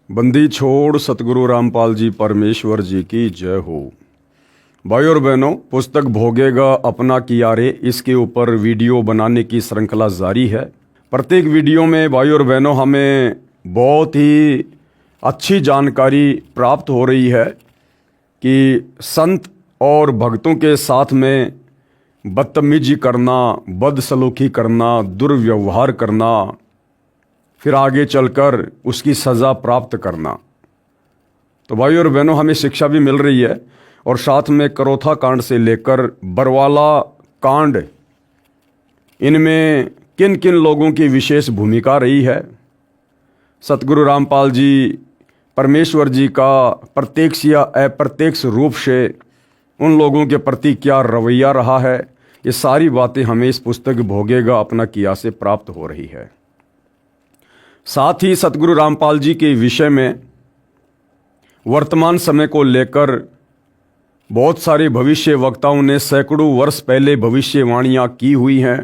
बंदी छोड़ सतगुरु रामपाल जी परमेश्वर जी की जय हो। भाई और बहनों, पुस्तक भोगेगा अपना किया रे, इसके ऊपर वीडियो बनाने की श्रृंखला जारी है। प्रत्येक वीडियो में भाई और बहनों हमें बहुत ही अच्छी जानकारी प्राप्त हो रही है कि संत और भक्तों के साथ में बदतमीजी करना, बदसलूकी करना, दुर्व्यवहार करना, फिर आगे चलकर उसकी सज़ा प्राप्त करना। तो भाई और बहनों, हमें शिक्षा भी मिल रही है और साथ में करोथा कांड से लेकर बरवाला कांड, इनमें किन किन लोगों की विशेष भूमिका रही है, सतगुरु रामपाल जी परमेश्वर जी का प्रत्यक्ष या अप्रत्यक्ष रूप से उन लोगों के प्रति क्या रवैया रहा है, ये सारी बातें हमें इस पुस्तक भोगेगा अपना किया से प्राप्त हो रही है। साथ ही सतगुरु रामपाल जी के विषय में वर्तमान समय को लेकर बहुत सारे भविष्य वक्ताओं ने सैकड़ों वर्ष पहले भविष्यवाणियां की हुई हैं।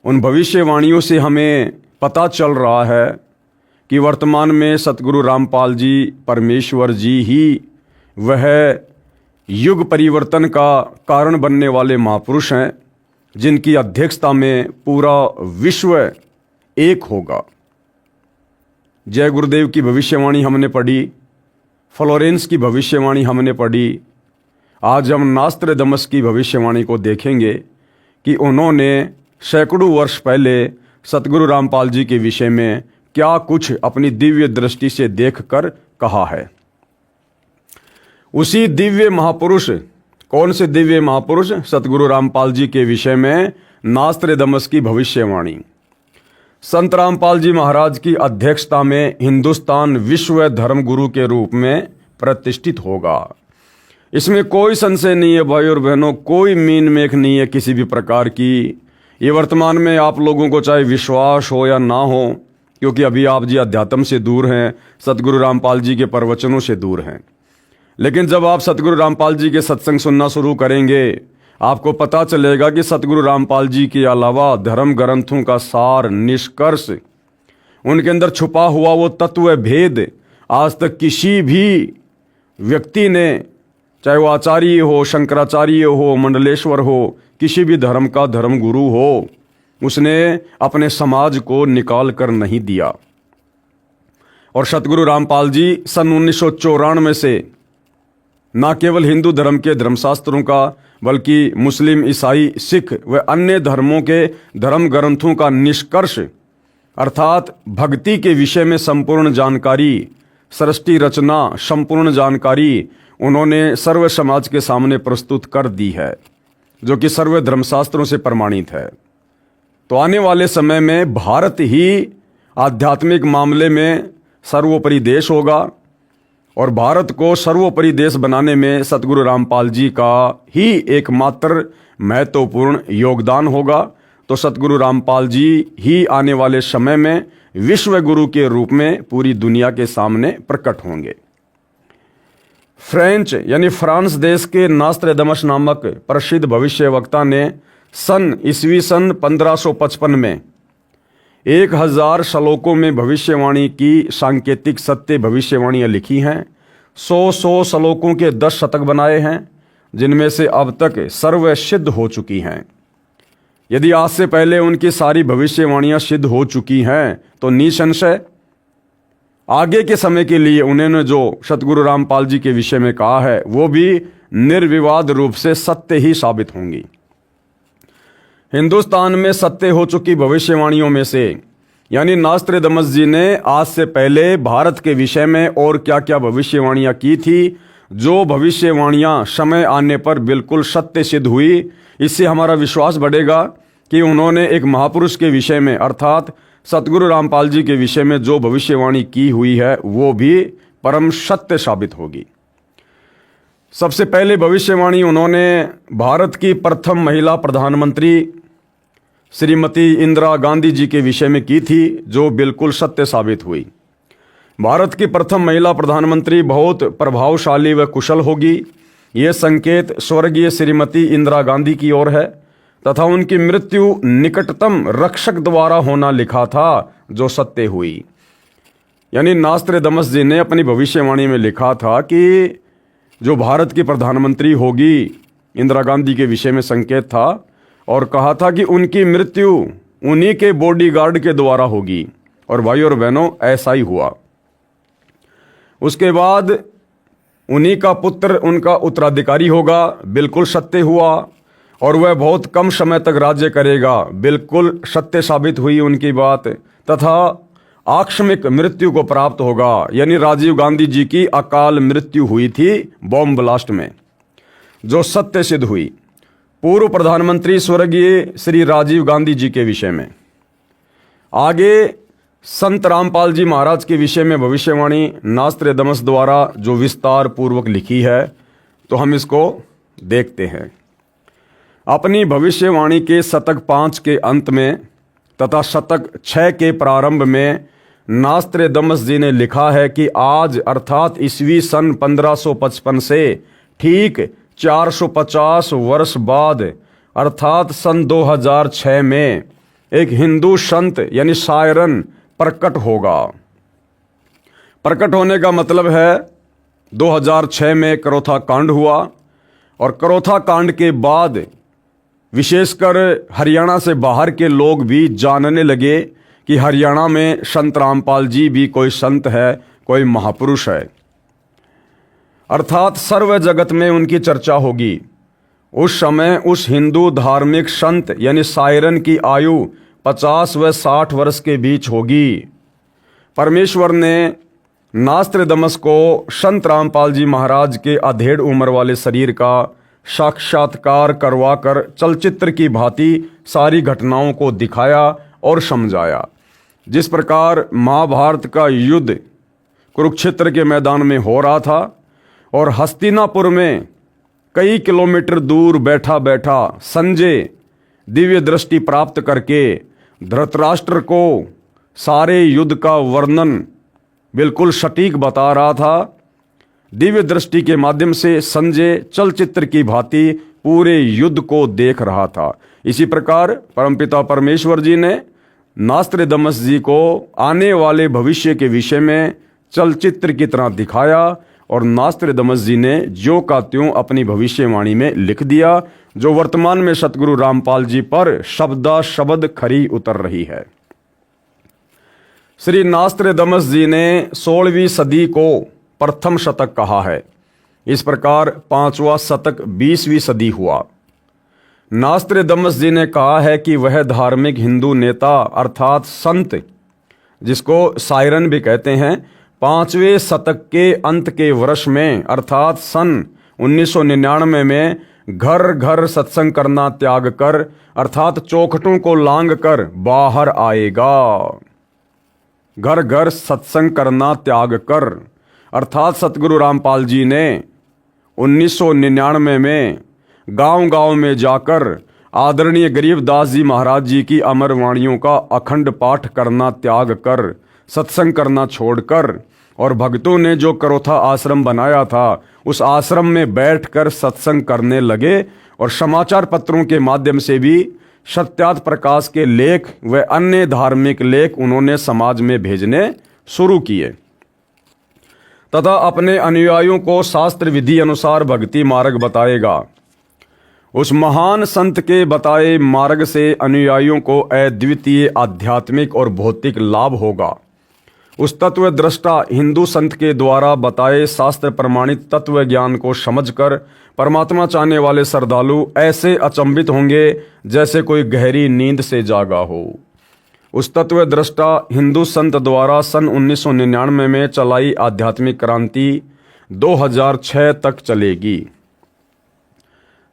उन भविष्यवाणियों से हमें पता चल रहा है कि वर्तमान में सतगुरु रामपाल जी परमेश्वर जी ही वह युग परिवर्तन का कारण बनने वाले महापुरुष हैं, जिनकी अध्यक्षता में पूरा विश्व एक होगा। जय गुरुदेव की भविष्यवाणी हमने पढ़ी, फ्लोरेंस की भविष्यवाणी हमने पढ़ी। आज हम नास्त्रदमस की भविष्यवाणी को देखेंगे कि उन्होंने सैकड़ों वर्ष पहले सतगुरु रामपाल जी के विषय में क्या कुछ अपनी दिव्य दृष्टि से देखकर कहा है। उसी दिव्य महापुरुष, कौन से दिव्य महापुरुष? सतगुरु रामपाल जी के विषय में नास्त्रदमस की भविष्यवाणी। संत रामपाल जी महाराज की अध्यक्षता में हिंदुस्तान विश्व धर्म गुरु के रूप में प्रतिष्ठित होगा। इसमें कोई संशय नहीं है भाई और बहनों, कोई मीन मेख नहीं है किसी भी प्रकार की। ये वर्तमान में आप लोगों को चाहे विश्वास हो या ना हो, क्योंकि अभी आप जी अध्यात्म से दूर हैं, सतगुरु रामपाल जी के प्रवचनों से दूर हैं। लेकिन जब आप सतगुरु रामपाल जी के सत्संग सुनना शुरू करेंगे, आपको पता चलेगा कि सतगुरु रामपाल जी के अलावा धर्म ग्रंथों का सार, निष्कर्ष, उनके अंदर छुपा हुआ वो तत्व भेद आज तक किसी भी व्यक्ति ने, चाहे वो आचार्य हो, शंकराचार्य हो, मंडलेश्वर हो, किसी भी धर्म का धर्म गुरु हो, उसने अपने समाज को निकाल कर नहीं दिया। और सतगुरु रामपाल जी सन 1994 से न केवल हिंदू धर्म के धर्मशास्त्रों का, बल्कि मुस्लिम, ईसाई, सिख व अन्य धर्मों के धर्म ग्रंथों का निष्कर्ष अर्थात भक्ति के विषय में संपूर्ण जानकारी, सृष्टि रचना संपूर्ण जानकारी उन्होंने सर्व समाज के सामने प्रस्तुत कर दी है, जो कि सर्व धर्मशास्त्रों से प्रमाणित है। तो आने वाले समय में भारत ही आध्यात्मिक मामले में सर्वोपरि देश होगा और भारत को सर्वोपरि देश बनाने में सतगुरु रामपाल जी का ही एकमात्र महत्वपूर्ण योगदान होगा। तो सतगुरु रामपाल जी ही आने वाले समय में विश्व गुरु के रूप में पूरी दुनिया के सामने प्रकट होंगे। फ्रेंच यानी फ्रांस देश के नास्त्रदमस नामक प्रसिद्ध भविष्यवक्ता ने सन ईस्वी सन 1555 में 1000 श्लोकों में भविष्यवाणी की सांकेतिक सत्य भविष्यवाणियाँ लिखी हैं। 100 श्लोकों के 10 शतक बनाए हैं, जिनमें से अब तक सर्व सिद्ध हो चुकी हैं। यदि आज से पहले उनकी सारी भविष्यवाणियाँ सिद्ध हो चुकी हैं, तो निसंशय आगे के समय के लिए उन्होंने जो सतगुरु रामपाल जी के विषय में कहा है, वो भी निर्विवाद रूप से सत्य ही साबित होंगी। हिंदुस्तान में सत्य हो चुकी भविष्यवाणियों में से, यानी नास्त्रदमस जी ने आज से पहले भारत के विषय में और क्या क्या भविष्यवाणियां की थी, जो भविष्यवाणियां समय आने पर बिल्कुल सत्य सिद्ध हुई। इससे हमारा विश्वास बढ़ेगा कि उन्होंने एक महापुरुष के विषय में अर्थात सतगुरु रामपाल जी के विषय में जो भविष्यवाणी की हुई है, वो भी परम सत्य साबित होगी। सबसे पहले भविष्यवाणी उन्होंने भारत की प्रथम महिला प्रधानमंत्री श्रीमती इंदिरा गांधी जी के विषय में की थी, जो बिल्कुल सत्य साबित हुई। भारत की प्रथम महिला प्रधानमंत्री बहुत प्रभावशाली व कुशल होगी, ये संकेत स्वर्गीय श्रीमती इंदिरा गांधी की ओर है तथा उनकी मृत्यु निकटतम रक्षक द्वारा होना लिखा था, जो सत्य हुई। यानी नास्त्रेदमस जी ने अपनी भविष्यवाणी में लिखा था कि जो भारत की प्रधानमंत्री होगी, इंदिरा गांधी के विषय में संकेत था, और कहा था कि उनकी मृत्यु उन्हीं के बॉडीगार्ड के द्वारा होगी। और भाई और बहनों, ऐसा ही हुआ। उसके बाद उन्हीं का पुत्र उनका उत्तराधिकारी होगा, बिल्कुल सत्य हुआ। और वह बहुत कम समय तक राज्य करेगा, बिल्कुल सत्य साबित हुई उनकी बात। तथा आकस्मिक मृत्यु को प्राप्त होगा, यानी राजीव गांधी जी की अकाल मृत्यु हुई थी बॉम्ब ब्लास्ट में, जो सत्य सिद्ध हुई। पूर्व प्रधानमंत्री स्वर्गीय श्री राजीव गांधी जी के विषय में। आगे संत रामपाल जी महाराज के विषय में भविष्यवाणी नास्त्रेदमस द्वारा जो विस्तार पूर्वक लिखी है, तो हम इसको देखते हैं। अपनी भविष्यवाणी के शतक 5 के अंत में तथा शतक 6 के प्रारंभ में नास्त्रेदमस जी ने लिखा है कि आज अर्थात ईस्वी सन 1555 से ठीक 450 वर्ष बाद अर्थात सन 2006 में एक हिंदू संत यानी शायरन प्रकट होगा। प्रकट होने का मतलब है 2006 में करोथा कांड हुआ, और करोथा कांड के बाद विशेषकर हरियाणा से बाहर के लोग भी जानने लगे कि हरियाणा में संत रामपाल जी भी कोई संत है, कोई महापुरुष है, अर्थात सर्व जगत में उनकी चर्चा होगी। उस समय उस हिंदू धार्मिक संत यानी शायरन की आयु 50 व 60 वर्ष के बीच होगी। परमेश्वर ने नास्त्रेदमस को संत रामपाल जी महाराज के अधेड़ उम्र वाले शरीर का साक्षात्कार करवाकर चलचित्र की भांति सारी घटनाओं को दिखाया और समझाया। जिस प्रकार महाभारत का युद्ध कुरुक्षेत्र के मैदान में हो रहा था और हस्तिनापुर में कई किलोमीटर दूर बैठा बैठा संजय दिव्य दृष्टि प्राप्त करके धृतराष्ट्र को सारे युद्ध का वर्णन बिल्कुल सटीक बता रहा था, दिव्य दृष्टि के माध्यम से संजय चलचित्र की भांति पूरे युद्ध को देख रहा था। इसी प्रकार परमपिता परमेश्वर जी ने नास्त्रेदमस जी को आने वाले भविष्य के विषय में चलचित्र की तरह दिखाया, और नास्त्रेदमस जी ने ज्यों का त्यों अपनी भविष्यवाणी में लिख दिया, जो वर्तमान में सतगुरु रामपाल जी पर शब्दा शब्द खरी उतर रही है। श्री नास्त्रेदमस जी ने 16वीं सदी को प्रथम शतक कहा है। इस प्रकार 5वां शतक 20वीं सदी हुआ। नास्त्रेदमस जी ने कहा है कि वह धार्मिक हिंदू नेता अर्थात संत, जिसको शायरन भी कहते हैं, 5वें शतक के अंत के वर्ष में अर्थात सन 1999 में घर घर सत्संग करना त्याग कर अर्थात चौखटों को लांग कर बाहर आएगा। घर घर सत्संग करना त्याग कर अर्थात सतगुरु रामपाल जी ने 1999 में गांव-गांव में जाकर आदरणीय गरीबदास जी महाराज जी की अमर वाणियों का अखंड पाठ करना त्याग कर सत्संग करना छोड़कर, और भक्तों ने जो करोथा आश्रम बनाया था उस आश्रम में बैठकर सत्संग करने लगे, और समाचार पत्रों के माध्यम से भी सत्यार्थ प्रकाश के लेख व अन्य धार्मिक लेख उन्होंने समाज में भेजने शुरू किए, तथा अपने अनुयायियों को शास्त्र विधि अनुसार भक्ति मार्ग बताएगा। उस महान संत के बताए मार्ग से अनुयायियों को अद्वितीय आध्यात्मिक और भौतिक लाभ होगा। उस तत्व दृष्टा हिंदू संत के द्वारा बताए शास्त्र प्रमाणित तत्व ज्ञान को समझकर परमात्मा चाहने वाले श्रद्धालु ऐसे अचंभित होंगे जैसे कोई गहरी नींद से जागा हो। उस तत्व दृष्टा हिंदू संत द्वारा सन 1999 में चलाई आध्यात्मिक क्रांति 2006 तक चलेगी।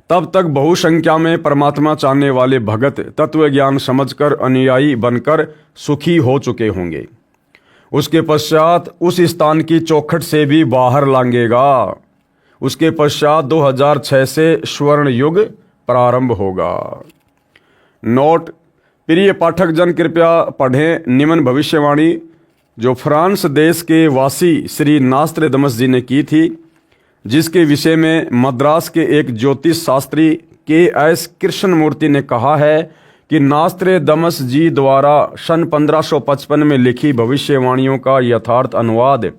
तब तक बहुसंख्या में परमात्मा चाहने वाले भगत तत्व ज्ञान समझकर अनुयायी बनकर सुखी हो चुके होंगे। उसके पश्चात उस स्थान की चौखट से भी बाहर लांघेगा। उसके पश्चात 2006 से स्वर्ण युग प्रारंभ होगा। नोट: प्रिय पाठक जन कृपया पढ़ें निम्न भविष्यवाणी जो फ्रांस देश के वासी श्री नास्त्रेदमस जी ने की थी, जिसके विषय में मद्रास के एक ज्योतिष शास्त्री के एस कृष्णमूर्ति ने कहा है कि नास्त्रेदमस जी द्वारा सन 1555 में लिखी भविष्यवाणियों का यथार्थ अनुवाद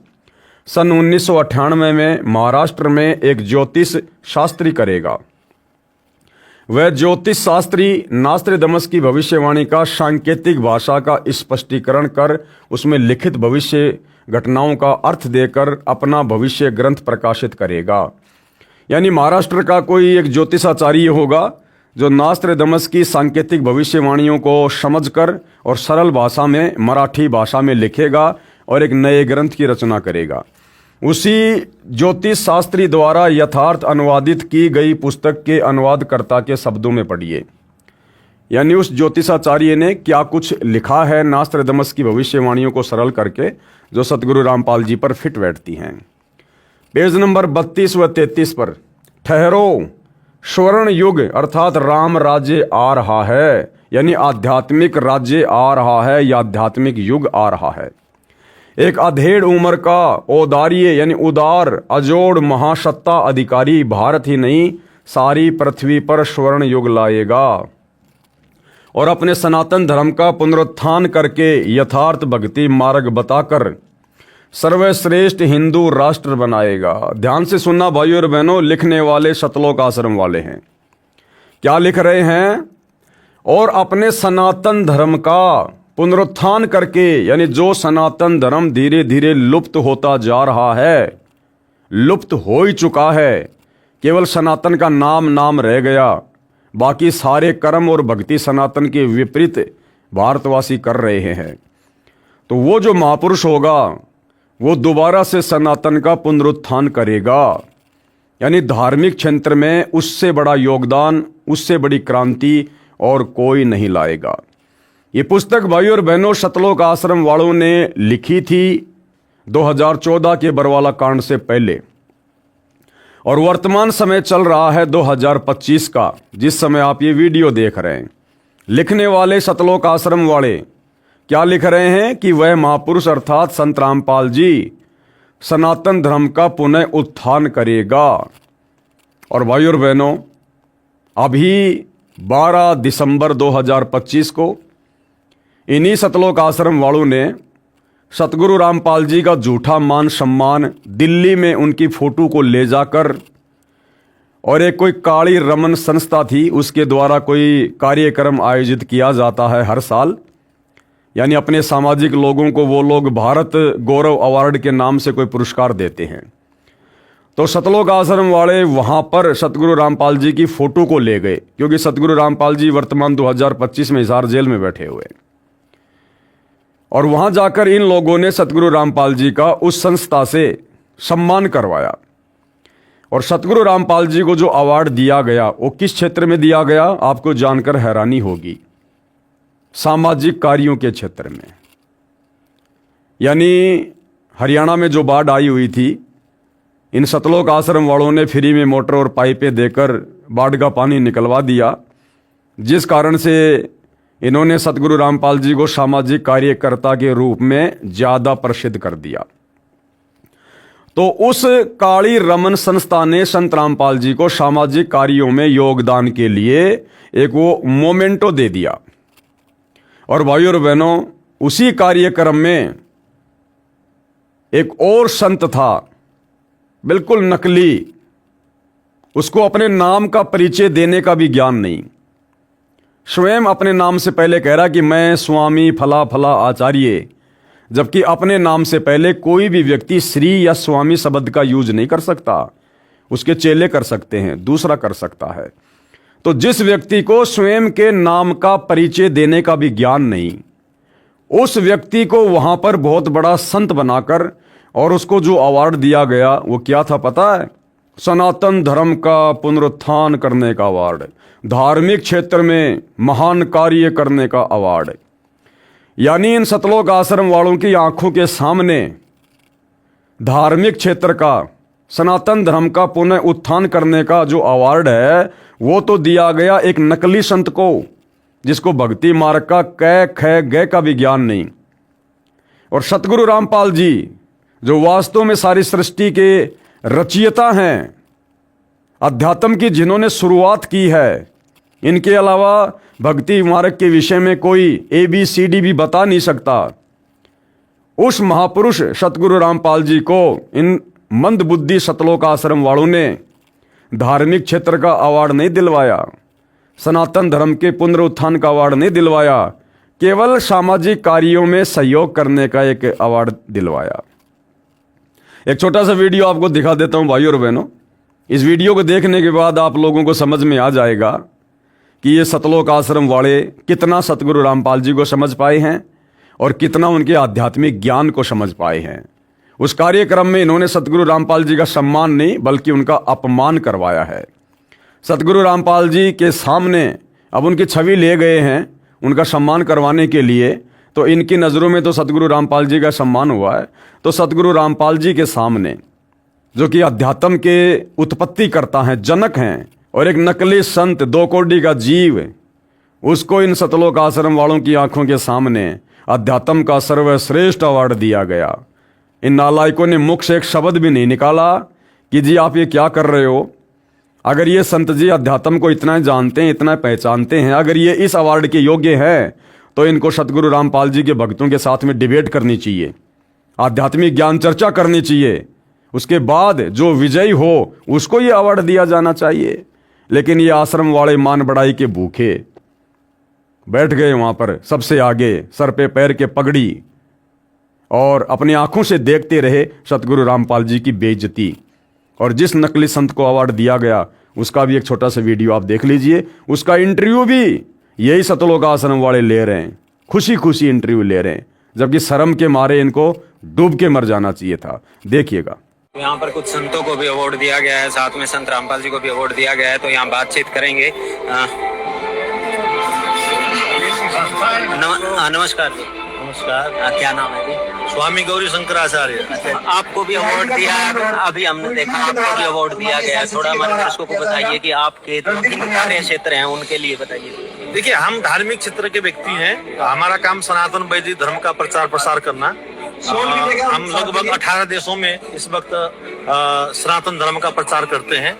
सन 1998 में महाराष्ट्र में एक ज्योतिष शास्त्री करेगा। वह ज्योतिष शास्त्री नास्त्रेदमस की भविष्यवाणी का सांकेतिक भाषा का स्पष्टीकरण कर उसमें लिखित भविष्य घटनाओं का अर्थ देकर अपना भविष्य ग्रंथ प्रकाशित करेगा। यानी महाराष्ट्र का कोई एक ज्योतिषाचार्य होगा जो नास्त्रेदमस की सांकेतिक भविष्यवाणियों को समझकर और सरल भाषा में, मराठी भाषा में लिखेगा और एक नए ग्रंथ की रचना करेगा। उसी ज्योतिष शास्त्री द्वारा यथार्थ अनुवादित की गई पुस्तक के अनुवादकर्ता के शब्दों में पढ़िए। यानी उस ज्योतिषाचार्य ने क्या कुछ लिखा है नास्त्रेदमस की भविष्यवाणियों को सरल करके, जो सतगुरु रामपाल जी पर फिट बैठती हैं। पेज नंबर 32 व 33 पर, ठहरो, स्वर्ण युग अर्थात राम राज्य आ रहा है, यानी आध्यात्मिक राज्य आ रहा है या आध्यात्मिक युग आ रहा है। एक अधेड़ उम्र का औदार्य यानी उदार अजोड़ महासत्ता अधिकारी भारत ही नहीं सारी पृथ्वी पर स्वर्ण युग लाएगा और अपने सनातन धर्म का पुनरुत्थान करके यथार्थ भक्ति मार्ग बताकर सर्वश्रेष्ठ हिंदू राष्ट्र बनाएगा। ध्यान से सुनना भाइयों और बहनों, लिखने वाले सतलोक आश्रम वाले हैं। क्या लिख रहे हैं? और अपने सनातन धर्म का पुनरुत्थान करके, यानी जो सनातन धर्म धीरे धीरे लुप्त होता जा रहा है, लुप्त हो ही चुका है, केवल सनातन का नाम रह गया, बाकी सारे कर्म और भक्ति सनातन के विपरीत भारतवासी कर रहे हैं। तो वो जो महापुरुष होगा वो दोबारा से सनातन का पुनरुत्थान करेगा। यानी धार्मिक क्षेत्र में उससे बड़ा योगदान, उससे बड़ी क्रांति और कोई नहीं लाएगा। ये पुस्तक भाइयों और बहनों सतलोक आश्रम वालों ने लिखी थी 2014 के बरवाला कांड से पहले, और वर्तमान समय चल रहा है 2025 का, जिस समय आप ये वीडियो देख रहे हैं। लिखने वाले सतलोक आश्रम वाले क्या लिख रहे हैं कि वह महापुरुष अर्थात संत रामपाल जी सनातन धर्म का पुनः उत्थान करेगा। और भाइयों और बहनों, अभी 12 दिसंबर 2025 को इन्हीं सतलोक आश्रम वालों ने सतगुरु रामपाल जी का झूठा मान सम्मान दिल्ली में उनकी फोटो को ले जाकर, और एक कोई काली रमन संस्था थी उसके द्वारा कोई कार्यक्रम आयोजित किया जाता है हर साल, यानी अपने सामाजिक लोगों को वो लोग भारत गौरव अवार्ड के नाम से कोई पुरस्कार देते हैं। तो सतलोक आश्रम वाले वहां पर सतगुरु रामपाल जी की फोटो को ले गए, क्योंकि सतगुरु रामपाल जी वर्तमान 2025 में हिसार जेल में बैठे हुए, और वहां जाकर इन लोगों ने सतगुरु रामपाल जी का उस संस्था से सम्मान करवाया। और सतगुरु रामपाल जी को जो अवार्ड दिया गया वो किस क्षेत्र में दिया गया, आपको जानकर हैरानी होगी, सामाजिक कार्यों के क्षेत्र में। यानी हरियाणा में जो बाढ़ आई हुई थी, इन सतलोक आश्रम वालों ने फ्री में मोटर और पाइपें देकर बाढ़ का पानी निकलवा दिया, जिस कारण से इन्होंने सतगुरु रामपाल जी को सामाजिक कार्यकर्ता के रूप में ज्यादा प्रसिद्ध कर दिया। तो उस काली रमन संस्था ने संत रामपाल जी को सामाजिक कार्यों में योगदान के लिए एक वो मोमेंटो दे दिया। और भाइयों और बहनों, उसी कार्यक्रम में एक और संत था, बिल्कुल नकली, उसको अपने नाम का परिचय देने का भी ज्ञान नहीं, स्वयं अपने नाम से पहले कह रहा कि मैं स्वामी फला फला आचार्य, जबकि अपने नाम से पहले कोई भी व्यक्ति श्री या स्वामी शब्द का यूज नहीं कर सकता। उसके चेले कर सकते हैं, दूसरा कर सकता है। तो जिस व्यक्ति को स्वयं के नाम का परिचय देने का भी ज्ञान नहीं, उस व्यक्ति को वहां पर बहुत बड़ा संत बनाकर, और उसको जो अवार्ड दिया गया वो क्या था पता है? सनातन धर्म का पुनरुत्थान करने का अवार्ड, धार्मिक क्षेत्र में महान कार्य करने का अवार्ड। यानी इन सतलोक आश्रम वालों की आंखों के सामने धार्मिक क्षेत्र का, सनातन धर्म का पुनः उत्थान करने का जो अवार्ड है वो तो दिया गया एक नकली संत को, जिसको भक्ति मार्ग का कै ख गय का भी ज्ञान नहीं। और सतगुरु रामपाल जी जो वास्तव में सारी सृष्टि के रचयिता हैं, अध्यात्म की जिन्होंने शुरुआत की है, इनके अलावा भक्ति मार्ग के विषय में कोई ABCD भी बता नहीं सकता, उस महापुरुष सतगुरु रामपाल जी को इन मंदबुद्धि सतलोक आश्रम वालों ने धार्मिक क्षेत्र का अवार्ड नहीं दिलवाया, सनातन धर्म के पुनरुत्थान का अवार्ड नहीं दिलवाया, केवल सामाजिक कार्यों में सहयोग करने का एक अवार्ड दिलवाया। एक छोटा सा वीडियो आपको दिखा देता हूं भाइयों और बहनों। इस वीडियो को देखने के बाद आप लोगों को समझ में आ जाएगा कि ये सतलोक आश्रम वाले कितना सतगुरु रामपाल जी को समझ पाए हैं और कितना उनके आध्यात्मिक ज्ञान को समझ पाए हैं। उस कार्यक्रम में इन्होंने सतगुरु रामपाल जी का सम्मान नहीं बल्कि उनका अपमान करवाया है। सतगुरु रामपाल जी के सामने अब उनकी छवि ले गए हैं उनका सम्मान करवाने के लिए, तो इनकी नज़रों में तो सतगुरु रामपाल जी का सम्मान हुआ है। तो सतगुरु रामपाल जी के सामने जो कि अध्यात्म के उत्पत्ति करता है, जनक हैं और एक नकली संत, 2 कोड़ी का जीव, उसको इन सतलोक आश्रम वालों की आंखों के सामने अध्यात्म का सर्वश्रेष्ठ अवार्ड दिया गया। इन नालायकों ने मुख से एक शब्द भी नहीं निकाला कि जी आप ये क्या कर रहे हो। अगर ये संत जी अध्यात्म को इतना जानते हैं, इतना पहचानते हैं, अगर ये इस अवार्ड के योग्य हैं, तो इनको सतगुरु रामपाल जी के भक्तों के साथ में डिबेट करनी चाहिए, आध्यात्मिक ज्ञान चर्चा करनी चाहिए। उसके बाद जो विजयी हो उसको ये अवार्ड दिया जाना चाहिए। लेकिन ये आश्रम वाले मान बढ़ाई के भूखे बैठ गए वहां पर सबसे आगे, सर पे पैर के पगड़ी, और अपनी आंखों से देखते रहे सतगुरु रामपाल जी की बेइज्जती। और जिस नकली संत को अवार्ड दिया गया उसका भी एक छोटा सा वीडियो आप देख लीजिए। उसका इंटरव्यू भी यही सतलोक आश्रम वाले ले रहे हैं, खुशी खुशी इंटरव्यू ले रहे हैं, जबकि शर्म के मारे इनको डूब के मर जाना चाहिए था। देखिएगा। यहाँ पर कुछ संतों को भी अवार्ड दिया गया है, साथ में संत रामपाल जी को भी अवार्ड दिया गया है, तो यहाँ बातचीत करेंगे। नमस्कार जी। नमस्कार। क्या नाम है जी? स्वामी गौरी शंकराचार्य। आपको भी अवार्ड दिया है, अभी हमने देखा आपको भी अवार्ड दिया गया है। थोड़ा हमारे दर्शकों को बताइए कि आपके जिन कार्य क्षेत्र हैं उनके लिए बताइए। देखिए, हम धार्मिक क्षेत्र के व्यक्ति हैं। हमारा काम सनातन वैदिक धर्म का प्रचार प्रसार करना। हम लगभग 18 देशों में इस वक्त सनातन धर्म का प्रचार करते हैं,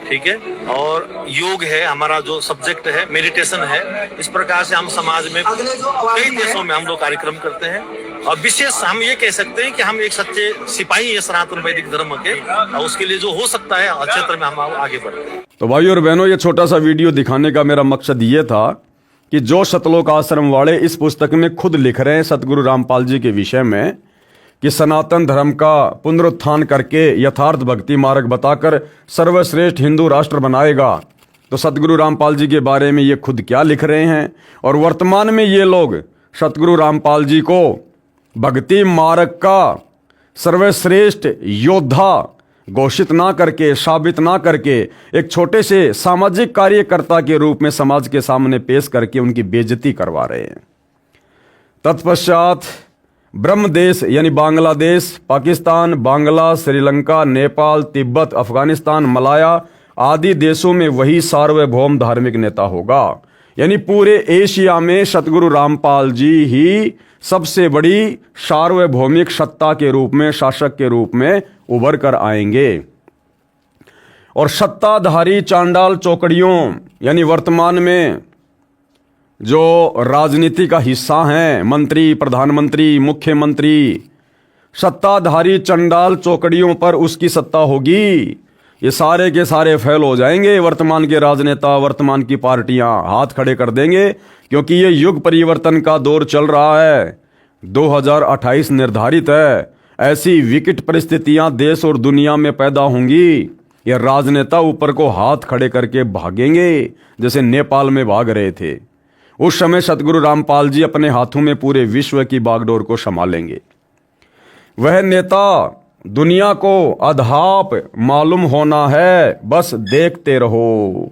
ठीक है। और योग है हमारा जो सब्जेक्ट है, मेडिटेशन है। इस प्रकार से हम समाज में कई देशों में हम लोग कार्यक्रम करते हैं। और विशेष हम ये कह सकते हैं कि हम एक सच्चे सिपाही है सनातन वैदिक धर्म के, और उसके लिए जो हो सकता है क्षेत्र में हम आगे बढ़ते हैं। तो भाइयों और बहनों, ये छोटा सा वीडियो दिखाने का मेरा मकसद ये था कि जो सतलोक आश्रम वाले इस पुस्तक में खुद लिख रहे हैं सतगुरु रामपाल जी के विषय में कि सनातन धर्म का पुनरुत्थान करके यथार्थ भक्ति मार्ग बताकर सर्वश्रेष्ठ हिंदू राष्ट्र बनाएगा, तो सतगुरु रामपाल जी के बारे में ये खुद क्या लिख रहे हैं। और वर्तमान में ये लोग सतगुरु रामपाल जी को भक्ति मार्ग का सर्वश्रेष्ठ योद्धा घोषित ना करके, साबित ना करके, एक छोटे से सामाजिक कार्यकर्ता के रूप में समाज के सामने पेश करके उनकी बेइज्जती करवा रहे हैं। तत्पश्चात ब्रह्मदेश यानी बांग्लादेश, पाकिस्तान, बांग्ला, श्रीलंका, नेपाल, तिब्बत, अफगानिस्तान, मलाया आदि देशों में वही सार्वभौम धार्मिक नेता होगा। यानी पूरे एशिया में सतगुरु रामपाल जी ही सबसे बड़ी सार्वभौमिक सत्ता के रूप में, शासक के रूप में उभर कर आएंगे। और सत्ताधारी चांडाल चौकड़ियों यानी वर्तमान में जो राजनीति का हिस्सा हैं, मंत्री, प्रधानमंत्री, मुख्यमंत्री, सत्ताधारी चंडाल चौकड़ियों पर उसकी सत्ता होगी। ये सारे के सारे फेल हो जाएंगे। वर्तमान के राजनेता, वर्तमान की पार्टियां हाथ खड़े कर देंगे, क्योंकि ये युग परिवर्तन का दौर चल रहा है। 2028 निर्धारित है। ऐसी विकट परिस्थितियां देश और दुनिया में पैदा होंगी, ये राजनेता ऊपर को हाथ खड़े करके भागेंगे, जैसे नेपाल में भाग रहे थे। उस समय सतगुरु रामपाल जी अपने हाथों में पूरे विश्व की बागडोर को संभालेंगे। वह नेता दुनिया को अधाप मालूम होना है, बस देखते रहो।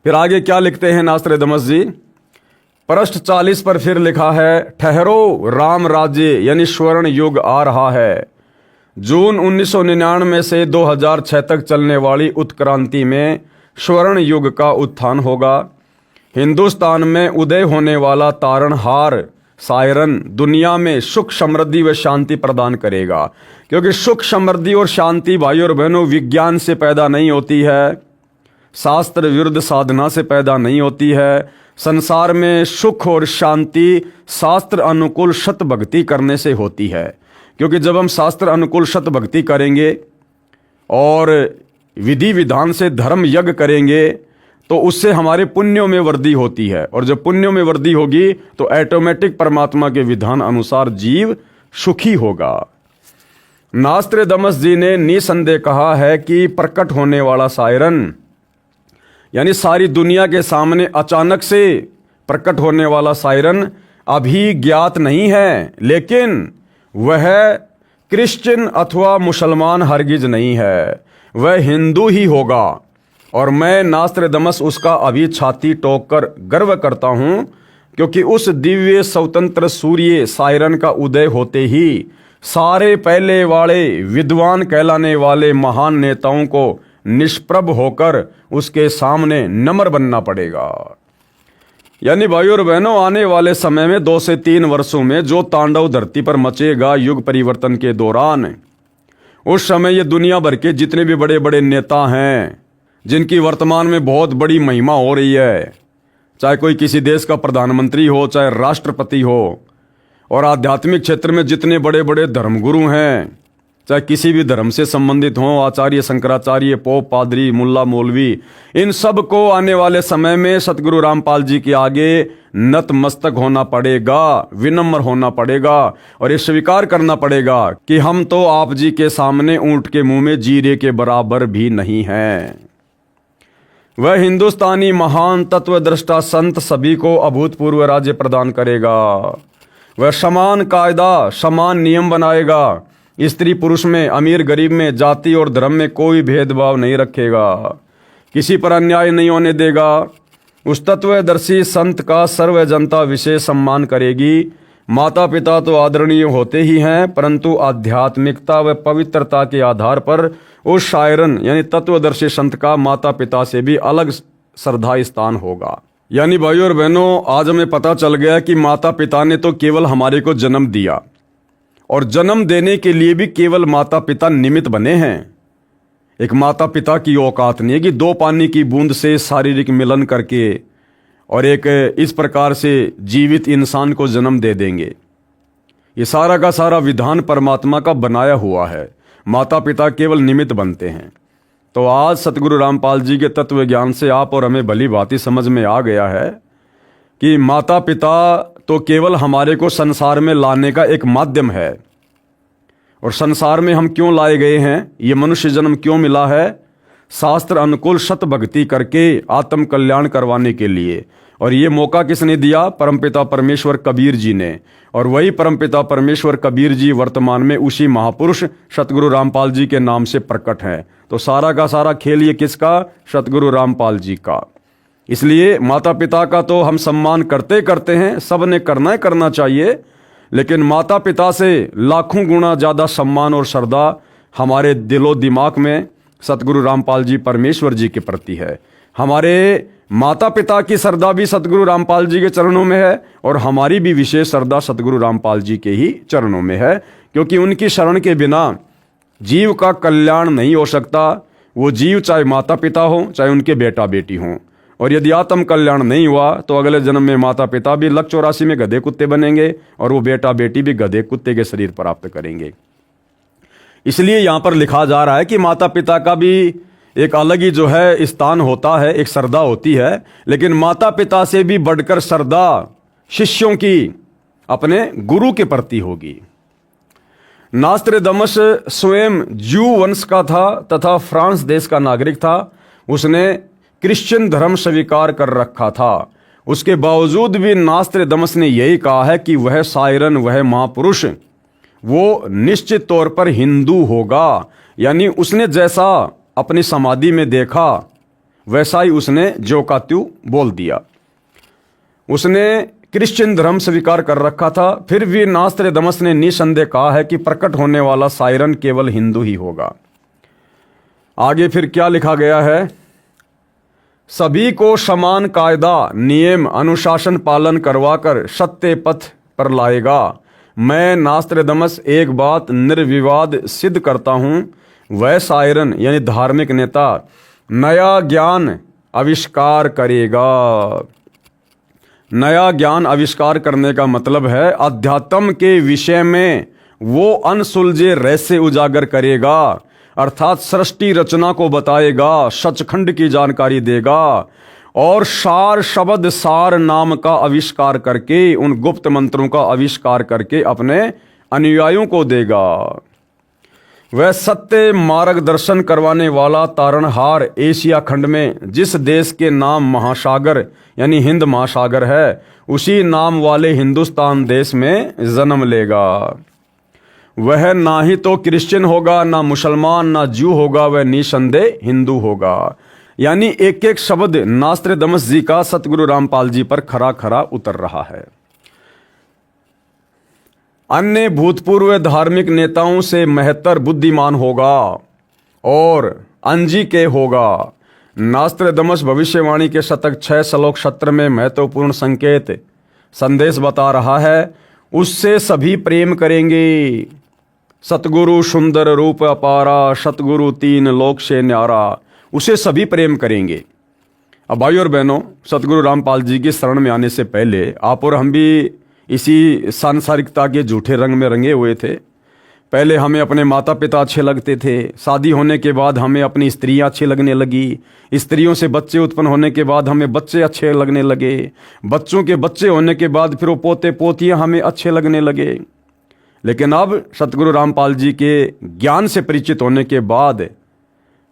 फिर आगे क्या लिखते हैं नास्त्रेदमस जी? पृष्ठ 40 पर फिर लिखा है, ठहरो राम राज्य यानी स्वर्ण युग आ रहा है। जून 1999 से 2006 तक चलने वाली उत्क्रांति में स्वर्ण युग का उत्थान होगा। हिंदुस्तान में उदय होने वाला तारणहार सायरन दुनिया में सुख, समृद्धि व शांति प्रदान करेगा। क्योंकि सुख, समृद्धि और शांति भाइयों और बहनों विज्ञान से पैदा नहीं होती है, शास्त्र विरुद्ध साधना से पैदा नहीं होती है। संसार में सुख और शांति शास्त्र अनुकूल सत भक्ति करने से होती है, क्योंकि जब हम शास्त्र अनुकूल सत भक्ति करेंगे और विधि विधान से धर्म यज्ञ करेंगे तो उससे हमारे पुण्यों में वृद्धि होती है, और जब पुण्यों में वृद्धि होगी तो ऑटोमेटिक परमात्मा के विधान अनुसार जीव सुखी होगा। नास्त्रेदमस जी ने निसंदेह कहा है कि प्रकट होने वाला सायरन, यानी सारी दुनिया के सामने अचानक से प्रकट होने वाला सायरन अभी ज्ञात नहीं है, लेकिन वह क्रिश्चियन अथवा मुसलमान हरगिज नहीं है, वह हिंदू ही होगा। और मैं नास्त्रेदमस उसका अभी छाती ठोक कर गर्व करता हूं, क्योंकि उस दिव्य स्वतंत्र सूर्य सायरन का उदय होते ही सारे पहले वाले विद्वान कहलाने वाले महान नेताओं को निष्प्रभ होकर उसके सामने नम्र बनना पड़ेगा। यानी भाइयों और बहनों, आने वाले समय में 2 से 3 वर्षों में जो तांडव धरती पर मचेगा युग परिवर्तन के दौरान, उस समय ये दुनिया भर के जितने भी बड़े बड़े नेता हैं जिनकी वर्तमान में बहुत बड़ी महिमा हो रही है, चाहे कोई किसी देश का प्रधानमंत्री हो, चाहे राष्ट्रपति हो, और आध्यात्मिक क्षेत्र में जितने बड़े बड़े धर्मगुरु हैं, चाहे किसी भी धर्म से संबंधित हों, आचार्य, शंकराचार्य, पोप, पादरी, मुल्ला, मौलवी, इन सब को आने वाले समय में सतगुरु रामपाल जी के आगे नतमस्तक होना पड़ेगा, विनम्र होना पड़ेगा, और ये स्वीकार करना पड़ेगा कि हम तो आप जी के सामने ऊंट के मुंह में जीरे के बराबर भी नहीं हैं। वह हिंदुस्तानी महान तत्वदृष्टा संत सभी को अभूतपूर्व राज्य प्रदान करेगा। वह समान कायदा, समान नियम बनाएगा। स्त्री पुरुष में, अमीर गरीब में, जाति और धर्म में कोई भेदभाव नहीं रखेगा, किसी पर अन्याय नहीं होने देगा। उस तत्वदर्शी संत का सर्व जनता विशेष सम्मान करेगी। माता पिता तो आदरणीय होते ही हैं, परंतु आध्यात्मिकता व पवित्रता के आधार पर उस शायरन यानी तत्वदर्शी संत का माता पिता से भी अलग श्रद्धा स्थान होगा। यानी भाइयों और बहनों, आज हमें पता चल गया कि माता पिता ने तो केवल हमारे को जन्म दिया, और जन्म देने के लिए भी केवल माता पिता निमित्त बने हैं। एक माता पिता की औकात नहीं है कि 2 पानी की बूंद से शारीरिक मिलन करके और एक इस प्रकार से जीवित इंसान को जन्म दे देंगे। ये सारा का सारा विधान परमात्मा का बनाया हुआ है, माता पिता केवल निमित्त बनते हैं। तो आज सतगुरु रामपाल जी के तत्व ज्ञान से आप और हमें भली भांति समझ में आ गया है कि माता पिता तो केवल हमारे को संसार में लाने का एक माध्यम है, और संसार में हम क्यों लाए गए हैं, ये मनुष्य जन्म क्यों मिला है, शास्त्र अनुकूल सत भक्ति करके आत्म कल्याण करवाने के लिए। और ये मौका किसने दिया? परमपिता परमेश्वर कबीर जी ने। और वही परमपिता परमेश्वर कबीर जी वर्तमान में उसी महापुरुष सतगुरु रामपाल जी के नाम से प्रकट हैं। तो सारा का सारा खेल ये किसका? सतगुरु रामपाल जी का। इसलिए माता पिता का तो हम सम्मान करते हैं, सब ने करना चाहिए, लेकिन माता पिता से लाखों गुना ज़्यादा सम्मान और श्रद्धा हमारे दिलो दिमाग में सतगुरु रामपाल जी परमेश्वर जी के प्रति है। हमारे माता पिता की श्रद्धा भी सतगुरु रामपाल जी के चरणों में है, और हमारी भी विशेष श्रद्धा सतगुरु रामपाल जी के ही चरणों में है, क्योंकि उनकी शरण के बिना जीव का कल्याण नहीं हो सकता। वो जीव चाहे माता पिता हो, चाहे उनके बेटा बेटी हों, और यदि आत्म कल्याण नहीं हुआ तो अगले जन्म में माता पिता भी लक 84 में गधे कुत्ते बनेंगे, और वो बेटा बेटी भी गधे कुत्ते के शरीर प्राप्त करेंगे। इसलिए यहाँ पर लिखा जा रहा है कि माता पिता का भी एक अलग ही जो है स्थान होता है, एक श्रद्धा होती है, लेकिन माता पिता से भी बढ़कर श्रद्धा शिष्यों की अपने गुरु के प्रति होगी। नास्त्रेदमस स्वयं ज्यू वंश का था तथा फ्रांस देश का नागरिक था। उसने क्रिश्चियन धर्म स्वीकार कर रखा था। उसके बावजूद भी नास्त्रेदमस ने यही कहा है कि वह सायरन, वह महापुरुष, वो निश्चित तौर पर हिंदू होगा। यानी उसने जैसा अपनी समाधि में देखा वैसा ही उसने ज्यों का त्यों बोल दिया। उसने क्रिश्चियन धर्म स्वीकार कर रखा था, फिर भी नास्त्रेदमस ने निसंदेह कहा है कि प्रकट होने वाला सायरन केवल हिंदू ही होगा। आगे फिर क्या लिखा गया है? सभी को समान कायदा, नियम, अनुशासन पालन करवाकर सत्य पथ पर लाएगा। मैं नास्त्रेदमस एक बात निर्विवाद सिद्ध करता हूं, वह सायरन यानी धार्मिक नेता नया ज्ञान आविष्कार करेगा। नया ज्ञान आविष्कार करने का मतलब है अध्यात्म के विषय में वो अनसुलझे रहस्य उजागर करेगा, अर्थात सृष्टि रचना को बताएगा, सचखंड की जानकारी देगा और सार शब्द सार नाम का आविष्कार करके, उन गुप्त मंत्रों का आविष्कार करके अपने अनुयायियों को देगा। वह सत्य मार्गदर्शन करवाने वाला तारणहार एशिया खंड में जिस देश के नाम महासागर यानी हिंद महासागर है, उसी नाम वाले हिंदुस्तान देश में जन्म लेगा। वह ना ही तो क्रिश्चियन होगा, ना मुसलमान, ना ज्यू होगा, वह निसंदेह हिंदू होगा। यानी एक एक शब्द नास्त्रेदमस जी का सतगुरु रामपाल जी पर खरा खरा उतर रहा है। अन्य भूतपूर्व धार्मिक नेताओं से महत्तर बुद्धिमान होगा और अंजी के होगा। नास्त्रेदमस भविष्यवाणी के शतक 6 श्लोक 17 में महत्वपूर्ण संकेत संदेश बता रहा है, उससे सभी प्रेम करेंगे। सतगुरु सुंदर रूप अपारा, सतगुरु 3 लोक से न्यारा, उसे सभी प्रेम करेंगे। अब भाई और बहनों, सतगुरु रामपाल जी की शरण में आने से पहले आप और हम भी इसी सांसारिकता के झूठे रंग में रंगे हुए थे। पहले हमें अपने माता पिता अच्छे लगते थे, शादी होने के बाद हमें अपनी स्त्रियां अच्छी लगने लगी, स्त्रियों से बच्चे उत्पन्न होने के बाद हमें बच्चे अच्छे लगने लगे, बच्चों के बच्चे होने के बाद फिर वो पोते पोतियां हमें अच्छे लगने लगे। लेकिन अब सतगुरु रामपाल जी के ज्ञान से परिचित होने के बाद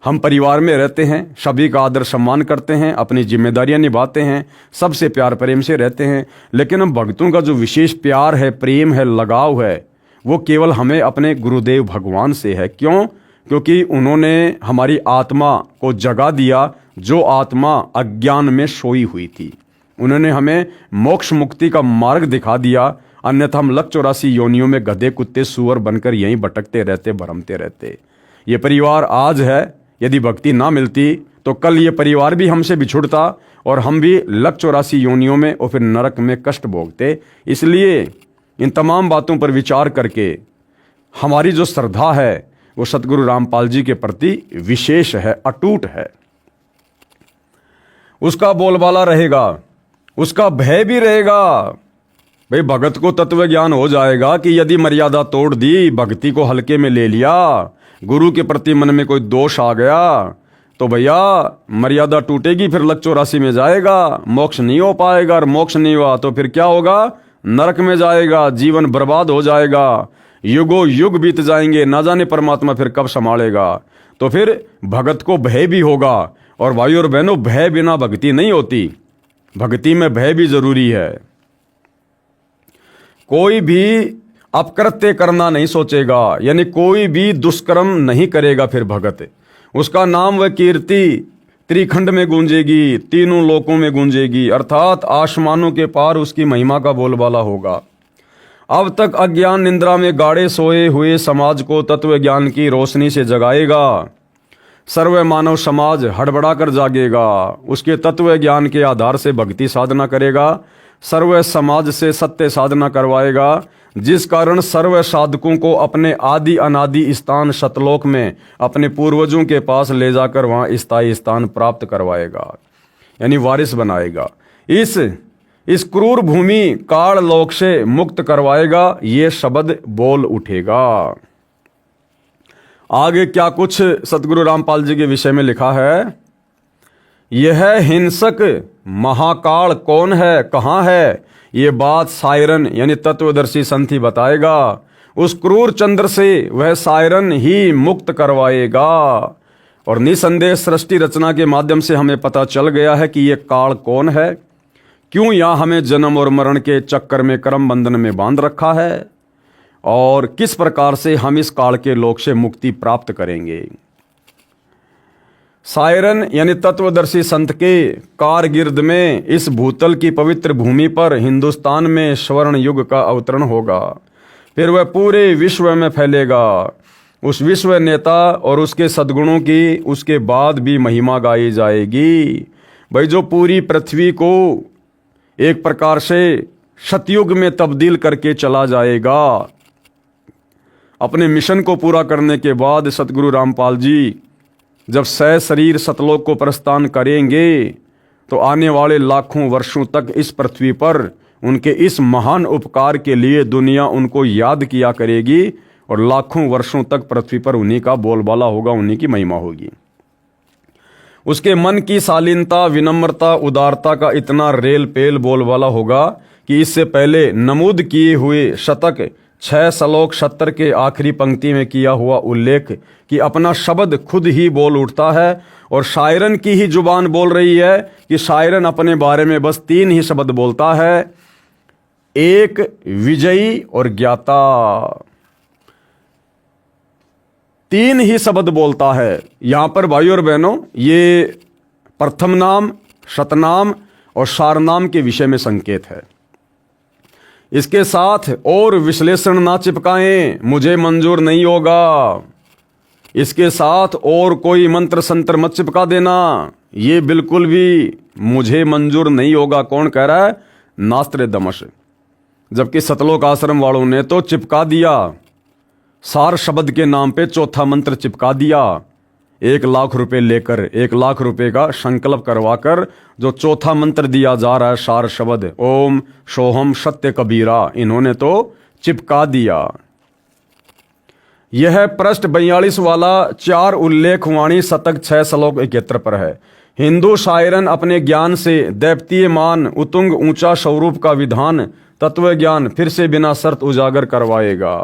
हम परिवार में रहते हैं, सभी का आदर सम्मान करते हैं, अपनी जिम्मेदारियां निभाते हैं, सबसे प्यार प्रेम से रहते हैं। लेकिन हम भक्तों का जो विशेष प्यार है, प्रेम है, लगाव है, वो केवल हमें अपने गुरुदेव भगवान से है। क्यों? क्योंकि उन्होंने हमारी आत्मा को जगा दिया, जो आत्मा अज्ञान में सोई हुई थी। उन्होंने हमें मोक्ष मुक्ति का मार्ग दिखा दिया, अन्यथा हम 184 योनियों में गधे कुत्ते सूअर बनकर यहीं भटकते रहते, भरमते रहते। ये परिवार आज है, यदि भक्ति ना मिलती तो कल ये परिवार भी हमसे बिछुड़ता और हम भी 184 योनियों में और फिर नरक में कष्ट भोगते। इसलिए इन तमाम बातों पर विचार करके हमारी जो श्रद्धा है वो सतगुरु रामपाल जी के प्रति विशेष है, अटूट है। उसका बोलबाला रहेगा, उसका भय भी रहेगा। भाई भगत को तत्व ज्ञान हो जाएगा कि यदि मर्यादा तोड़ दी, भक्ति को हल्के में ले लिया, गुरु के प्रति मन में कोई दोष आ गया तो भैया मर्यादा टूटेगी, फिर 184 में जाएगा, मोक्ष नहीं हो पाएगा। और मोक्ष नहीं हुआ तो फिर क्या होगा? नरक में जाएगा, जीवन बर्बाद हो जाएगा, युगों युग बीत जाएंगे, ना जाने परमात्मा फिर कब संभालेगा। तो फिर भगत को भय भी होगा। और भाई और बहनों, भय बिना भक्ति नहीं होती, भक्ति में भय भी जरूरी है। कोई भी अपकृत्य करना नहीं सोचेगा, यानी कोई भी दुष्कर्म नहीं करेगा, फिर भगत उसका नाम व कीर्ति त्रिखंड में गूंजेगी, तीनों लोकों में गूंजेगी, अर्थात आसमानों के पार उसकी महिमा का बोलबाला होगा। अब तक अज्ञान निंद्रा में गाड़े सोए हुए समाज को तत्व ज्ञान की रोशनी से जगाएगा। सर्व मानव समाज हड़बड़ा कर जागेगा, उसके तत्व ज्ञान के आधार से भक्ति साधना करेगा, सर्व समाज से सत्य साधना करवाएगा, जिस कारण सर्व साधकों को अपने आदि अनादि स्थान सतलोक में अपने पूर्वजों के पास ले जाकर वहां स्थायी स्थान प्राप्त करवाएगा, यानी वारिस बनाएगा। इस क्रूर भूमि काल लोक से मुक्त करवाएगा, ये शब्द बोल उठेगा। आगे क्या कुछ सतगुरु रामपाल जी के विषय में लिखा है? यह हिंसक महाकाल कौन है, कहाँ है, ये बात सायरन यानी तत्वदर्शी संत ही बताएगा। उस क्रूर चंद्र से वह सायरन ही मुक्त करवाएगा। और निसंदेह सृष्टि रचना के माध्यम से हमें पता चल गया है कि ये काल कौन है, क्यों यहाँ हमें जन्म और मरण के चक्कर में कर्म बंधन में बांध रखा है, और किस प्रकार से हम इस काल के लोक से मुक्ति प्राप्त करेंगे। सायरन यानी तत्वदर्शी संत के कारगिर्द में इस भूतल की पवित्र भूमि पर हिंदुस्तान में स्वर्ण युग का अवतरण होगा, फिर वह पूरे विश्व में फैलेगा। उस विश्व नेता और उसके सद्गुणों की उसके बाद भी महिमा गाई जाएगी। भाई जो पूरी पृथ्वी को एक प्रकार से सतयुग में तब्दील करके चला जाएगा। अपने मिशन को पूरा करने के बाद सतगुरु रामपाल जी जब शरीर सतलोक को प्रस्थान करेंगे तो आने वाले लाखों वर्षों तक इस पृथ्वी पर उनके इस महान उपकार के लिए दुनिया उनको याद किया करेगी और लाखों वर्षों तक पृथ्वी पर उन्हीं का बोलबाला होगा, उन्हीं की महिमा होगी। उसके मन की शालीनता, विनम्रता, उदारता का इतना रेल पेल बोलबाला होगा कि इससे पहले नमूद किए हुए शतक 6 श्लोक 70 के आखिरी पंक्ति में किया हुआ उल्लेख कि अपना शब्द खुद ही बोल उठता है और शायरन की ही जुबान बोल रही है कि शायरन अपने बारे में बस 3 ही शब्द बोलता है, एक, विजयी और ज्ञाता। 3 ही शब्द बोलता है। यहां पर भाइयों और बहनों, ये प्रथम नाम, शतनाम और सारनाम के विषय में संकेत है। इसके साथ और विश्लेषण ना चिपकाएं, मुझे मंजूर नहीं होगा। इसके साथ और कोई मंत्र संत्र मत चिपका देना, ये बिल्कुल भी मुझे मंजूर नहीं होगा। कौन कह रहा है? नास्त्रेदमस। जबकि सतलोक आश्रम वालों ने तो चिपका दिया, सार शब्द के नाम पे चौथा मंत्र चिपका दिया। 1 लाख रुपए लेकर, 1 लाख रुपए का संकल्प करवाकर जो चौथा मंत्र दिया जा रहा है, सार शब्द ओम सोहम सत्य कबीरा, इन्होंने तो चिपका दिया। यह पृष्ठ 42 वाला 4 उल्लेख वाणी शतक 6 श्लोक 71 पर है। हिंदू शायरन अपने ज्ञान से दैप्तीयमान उतुंग ऊंचा स्वरूप का विधान तत्व ज्ञान फिर से बिना शर्त उजागर करवाएगा।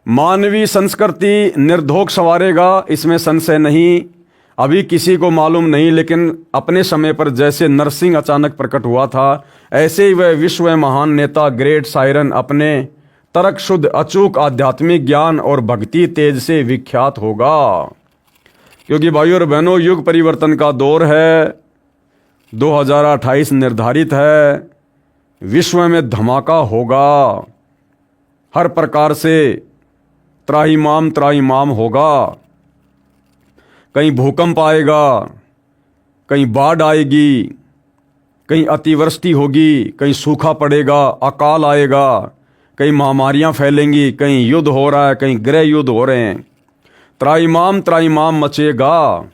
मानवीय संस्कृति निर्धोक संवारेगा, इसमें संशय नहीं। अभी किसी को मालूम नहीं, लेकिन अपने समय पर जैसे नरसिंह अचानक प्रकट हुआ था, ऐसे ही वह विश्व में महान नेता ग्रेट शायरन अपने तर्क शुद्ध अचूक आध्यात्मिक ज्ञान और भक्ति तेज से विख्यात होगा। क्योंकि भाइयों और बहनों, युग परिवर्तन का दौर है, 2028 निर्धारित है, विश्व में धमाका होगा, हर प्रकार से त्राहिमाम होगा। कहीं भूकंप आएगा, कहीं बाढ़ आएगी, कहीं अतिवृष्टि होगी, कहीं सूखा पड़ेगा, अकाल आएगा, कहीं महामारियां फैलेंगी, कहीं युद्ध हो रहा है, कहीं गृह युद्ध हो रहे हैं। त्राहिमाम मचेगा।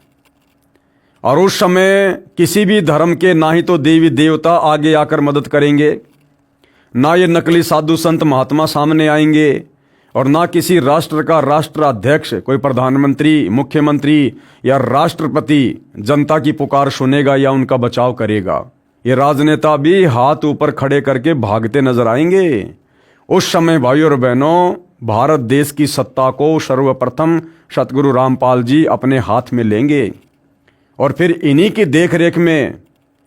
और उस समय किसी भी धर्म के ना ही तो देवी देवता आगे आकर मदद करेंगे, ना ये नकली साधु संत महात्मा सामने आएंगे, और ना किसी राष्ट्र का राष्ट्राध्यक्ष, कोई प्रधानमंत्री, मुख्यमंत्री या राष्ट्रपति जनता की पुकार सुनेगा या उनका बचाव करेगा। ये राजनेता भी हाथ ऊपर खड़े करके भागते नजर आएंगे। उस समय भाइयों और बहनों, भारत देश की सत्ता को सर्वप्रथम सतगुरु रामपाल जी अपने हाथ में लेंगे और फिर इन्हीं की देखरेख में,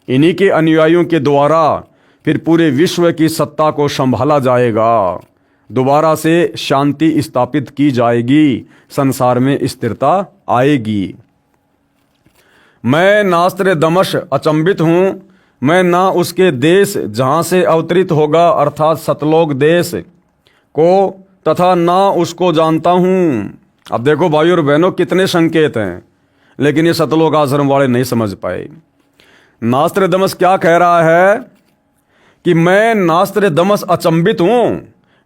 इन्हीं के अनुयायियों के द्वारा फिर पूरे विश्व की सत्ता को संभाला जाएगा। दोबारा से शांति स्थापित की जाएगी, संसार में स्थिरता आएगी। मैं नास्त्रेदमस अचंभित हूं, मैं ना उसके देश जहां से अवतरित होगा अर्थात सतलोक देश को तथा ना उसको जानता हूं। अब देखो भाइयों और बहनों, कितने संकेत हैं, लेकिन ये सतलोक आश्रम वाले नहीं समझ पाए। नास्त्रेदमस क्या कह रहा है कि मैं नास्त्रेदमस अचंभित हूं,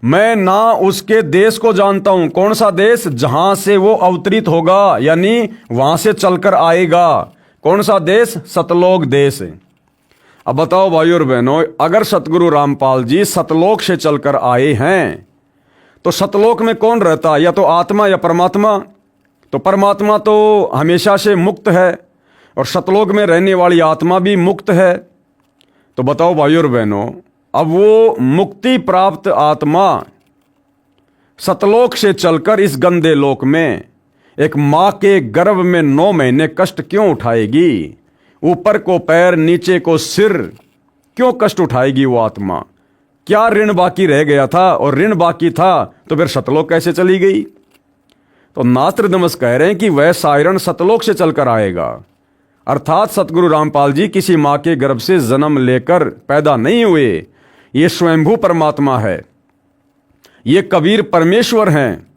मैं ना उसके देश को जानता हूं। कौन सा देश? जहां से वो अवतरित होगा, यानी वहां से चलकर आएगा। कौन सा देश? सतलोक देश। अब बताओ भाइयों और बहनों, अगर सतगुरु रामपाल जी सतलोक से चलकर आए हैं तो सतलोक में कौन रहता? या तो आत्मा या परमात्मा। तो परमात्मा तो हमेशा से मुक्त है और सतलोक में रहने वाली आत्मा भी मुक्त है। तो बताओ भाइयों और बहनों, अब वो मुक्ति प्राप्त आत्मा सतलोक से चलकर इस गंदे लोक में एक मां के गर्भ में 9 महीने कष्ट क्यों उठाएगी? ऊपर को पैर, नीचे को सिर, क्यों कष्ट उठाएगी वो आत्मा? क्या ऋण बाकी रह गया था? और ऋण बाकी था तो फिर सतलोक कैसे चली गई? तो नास्त्रेदमस कह रहे हैं कि वह शायरन सतलोक से चलकर आएगा, अर्थात सतगुरु रामपाल जी किसी मां के गर्भ से जन्म लेकर पैदा नहीं हुए। ये स्वयंभू परमात्मा है, ये कबीर परमेश्वर हैं।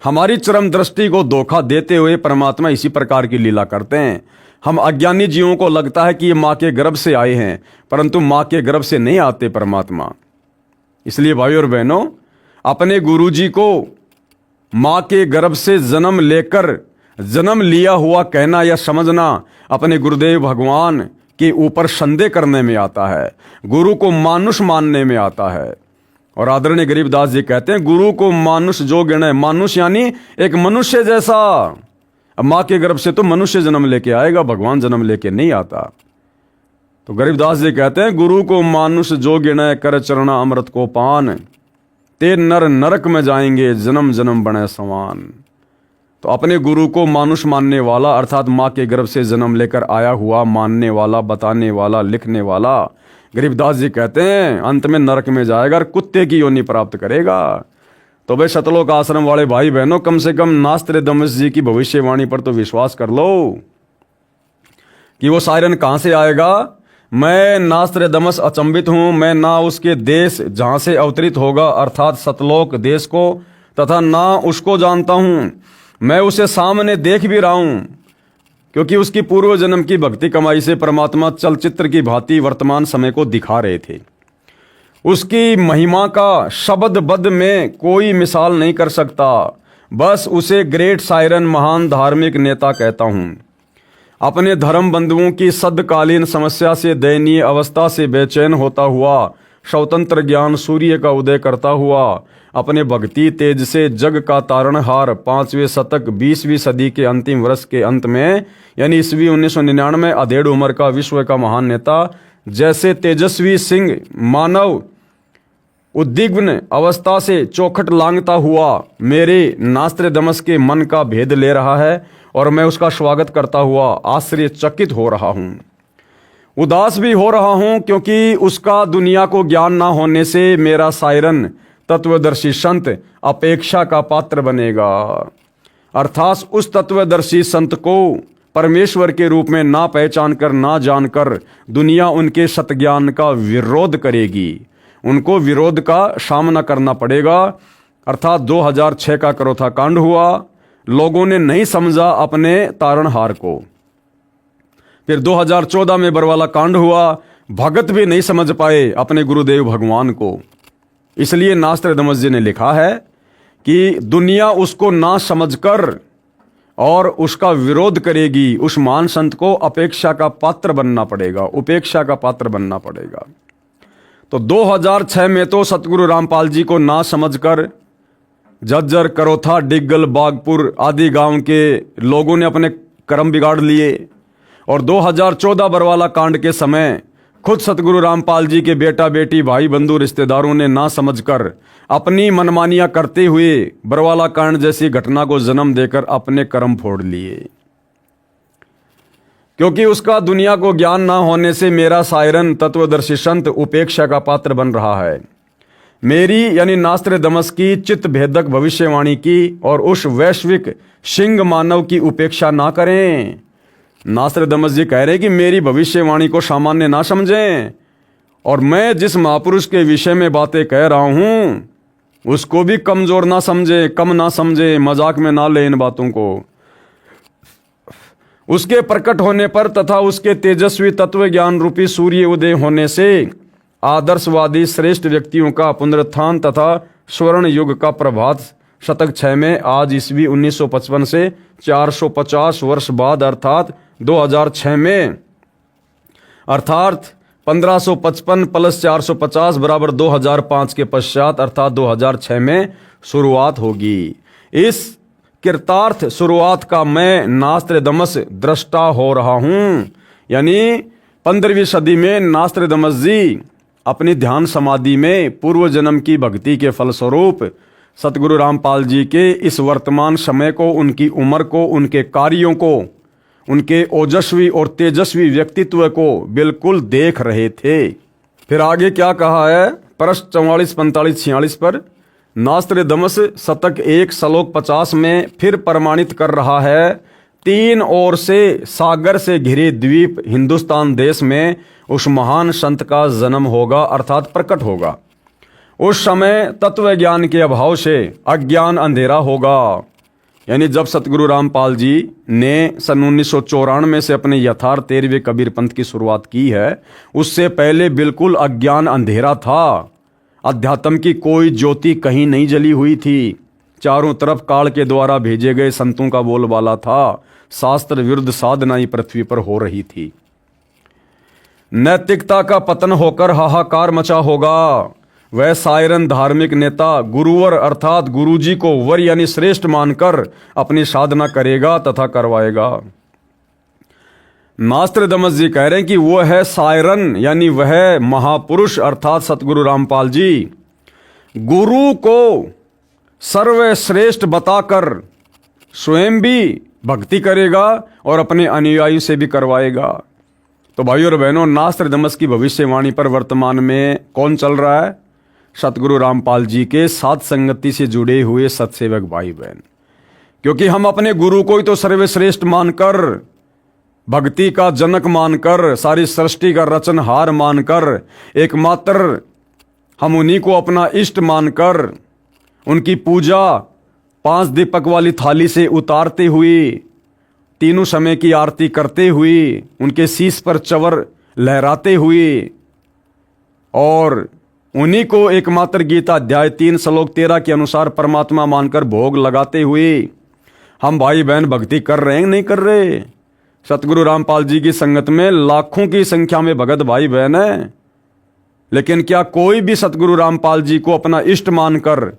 हमारी चरम दृष्टि को धोखा देते हुए परमात्मा इसी प्रकार की लीला करते हैं। हम अज्ञानी जीवों को लगता है कि ये मां के गर्भ से आए हैं, परंतु मां के गर्भ से नहीं आते परमात्मा। इसलिए भाइयों और बहनों, अपने गुरुजी को मां के गर्भ से जन्म लेकर जन्म लिया हुआ कहना या समझना अपने गुरुदेव भगवान के ऊपर संदेह करने में आता है, गुरु को मानुष मानने में आता है। और आदरणीय गरीबदास जी कहते हैं, गुरु को मानुष जो गिने, मानुष यानी एक मनुष्य जैसा। अब माँ के गर्भ से तो मनुष्य जन्म लेके आएगा, भगवान जन्म लेके नहीं आता। तो गरीबदास जी कहते हैं, गुरु को मानुष जो गिने, कर चरणा अमृत को पान, ते नर नरक में जाएंगे, जन्म जन्म बने समान। तो अपने गुरु को मानुष मानने वाला, अर्थात माँ के गर्भ से जन्म लेकर आया हुआ, मानने वाला, बताने वाला, लिखने वाला, गरीबदास जी कहते हैं अंत में नरक में जाएगा और कुत्ते की योनि प्राप्त करेगा। तो भाई सतलोक आश्रम वाले भाई बहनों, कम से कम नास्त्रदामस जी की भविष्यवाणी पर तो विश्वास कर लो कि वो सायरन कहां से आएगा। मैं नास्त्रदामस अचंभित हूं, मैं ना उसके देश जहां से अवतरित होगा अर्थात सतलोक देश को, तथा ना उसको जानता हूं। मैं उसे सामने देख भी रहा हूं, क्योंकि उसकी पूर्व जन्म की भक्ति कमाई से परमात्मा चलचित्र की भांति वर्तमान समय को दिखा रहे थे। उसकी महिमा का शब्द बद में कोई मिसाल नहीं कर सकता। बस उसे ग्रेट सायरन, महान धार्मिक नेता कहता हूं। अपने धर्म बंधुओं की सदकालीन समस्या से, दयनीय अवस्था से बेचैन होता हुआ, स्वतंत्र ज्ञान सूर्य का उदय करता हुआ, अपने भक्ति तेज से जग का तारणहार, 5वें शतक 20वीं सदी के अंतिम वर्ष के अंत में यानी ईस्वी 1999, अधेड़ उम्र का विश्व का महान नेता, जैसे तेजस्वी सिंह मानव उद्विग्न अवस्था से चौखट लांघता हुआ मेरे नास्त्रदामस के मन का भेद ले रहा है, और मैं उसका स्वागत करता हुआ आश्चर्यचकित हो रहा हूं। उदास भी हो रहा हूं, क्योंकि उसका दुनिया को ज्ञान ना होने से मेरा सायरन तत्वदर्शी संत अपेक्षा का पात्र बनेगा। अर्थात उस तत्वदर्शी संत को परमेश्वर के रूप में ना पहचान कर, ना जानकर दुनिया उनके सतज्ञान का विरोध करेगी। उनको विरोध का सामना करना पड़ेगा। अर्थात 2006 का करोथा कांड हुआ, लोगों ने नहीं समझा अपने तारणहार को। फिर 2014 में बरवाला कांड हुआ, भगत भी नहीं समझ पाए अपने गुरुदेव भगवान को। इसलिए नास्त्रदामस जी ने लिखा है कि दुनिया उसको ना समझकर और उसका विरोध करेगी। उस महान संत को अपेक्षा का पात्र बनना पड़ेगा, उपेक्षा का पात्र बनना पड़ेगा। तो 2006 में तो सतगुरु रामपाल जी को ना समझकर जज्जर, करोथा, डिग्गल, बागपुर आदि गांव के लोगों ने अपने कर्म बिगाड़ लिए, और 2014 बरवाला कांड के समय खुद सतगुरु रामपाल जी के बेटा बेटी, भाई बंधु, रिश्तेदारों ने ना समझकर अपनी मनमानियां करते हुए बरवाला कांड जैसी घटना को जन्म देकर अपने कर्म फोड़ लिए। क्योंकि उसका दुनिया को ज्ञान ना होने से मेरा सायरन तत्वदर्शी संत उपेक्षा का पात्र बन रहा है। मेरी यानी नास्त्रदामस की चित्त भेदक भविष्यवाणी की और उस वैश्विक सिंह मानव की उपेक्षा ना करें। नास्त्रदामस जी कह रहे हैं कि मेरी भविष्यवाणी को सामान्य ना समझें, और मैं जिस महापुरुष के विषय में बातें कह रहा हूं उसको भी कमजोर ना समझे, कम ना समझे, मजाक में ना ले इन बातों को। उसके प्रकट होने पर तथा उसके तेजस्वी तत्व ज्ञान रूपी सूर्य उदय होने से आदर्शवादी श्रेष्ठ व्यक्तियों का पुनरुत्थान तथा स्वर्ण युग का प्रभात शतक 6 में आज ईस्वी 1955 से 450 वर्ष बाद अर्थात 2006 में, अर्थात 1555 प्लस 450 बराबर 2005 के पश्चात अर्थात 2006 में शुरुआत होगी। इस कृतार्थ शुरुआत का मैं नास्त्रदामस दृष्टा हो रहा हूं। यानी 15वीं सदी में नास्त्रदामस जी अपनी ध्यान समाधि में पूर्व जन्म की भक्ति के फलस्वरूप सतगुरु रामपाल जी के इस वर्तमान समय को, उनकी उम्र को, उनके कार्यों को, उनके ओजस्वी और तेजस्वी व्यक्तित्व को बिल्कुल देख रहे थे। फिर आगे क्या कहा है, पृष्ठ 44, 45, 46 पर नास्त्रदामस शतक 1 श्लोक 50 में फिर प्रमाणित कर रहा है, 3 ओर से सागर से घिरे द्वीप हिंदुस्तान देश में उस महान संत का जन्म होगा अर्थात प्रकट होगा। उस समय तत्व ज्ञान के अभाव से अज्ञान अंधेरा होगा। यानी जब सतगुरु रामपाल जी ने सन 1994 से अपने यथार्थ 13वें कबीर पंथ की शुरुआत की है, उससे पहले बिल्कुल अज्ञान अंधेरा था। अध्यात्म की कोई ज्योति कहीं नहीं जली हुई थी। चारों तरफ काल के द्वारा भेजे गए संतों का बोलबाला था। शास्त्र विरुद्ध साधना ही पृथ्वी पर हो रही थी। नैतिकता का पतन होकर हाहाकार मचा होगा। वह सायरन धार्मिक नेता गुरुवर अर्थात गुरुजी को वर यानी श्रेष्ठ मानकर अपनी साधना करेगा तथा करवाएगा। नास्त्रदमस जी कह रहे हैं कि वो है सायरन यानी वह महापुरुष अर्थात सतगुरु रामपाल जी गुरु को सर्वश्रेष्ठ बताकर स्वयं भी भक्ति करेगा और अपने अनुयायी से भी करवाएगा। तो भाइयों और बहनों, नास्त्रदमस की भविष्यवाणी पर वर्तमान में कौन चल रहा है? सतगुरु रामपाल जी के साथ संगति से जुड़े हुए सत्सेवक भाई बहन। क्योंकि हम अपने गुरु को ही तो सर्वश्रेष्ठ मानकर, भक्ति का जनक मानकर, सारी सृष्टि का रचनहार मानकर, एकमात्र हम उन्हीं को अपना इष्ट मानकर उनकी पूजा 5 दीपक वाली थाली से उतारते हुए, तीनों समय की आरती करते हुए, उनके शीश पर चवर लहराते हुए और उन्हीं को एकमात्र गीता अध्याय 3 श्लोक 13 के अनुसार परमात्मा मानकर भोग लगाते हुए हम भाई बहन भक्ति कर रहे हैं नहीं कर रहे? सतगुरु रामपाल जी की संगत में लाखों की संख्या में भगत भाई बहन है, लेकिन क्या कोई भी सतगुरु रामपाल जी को अपना इष्ट मानकर,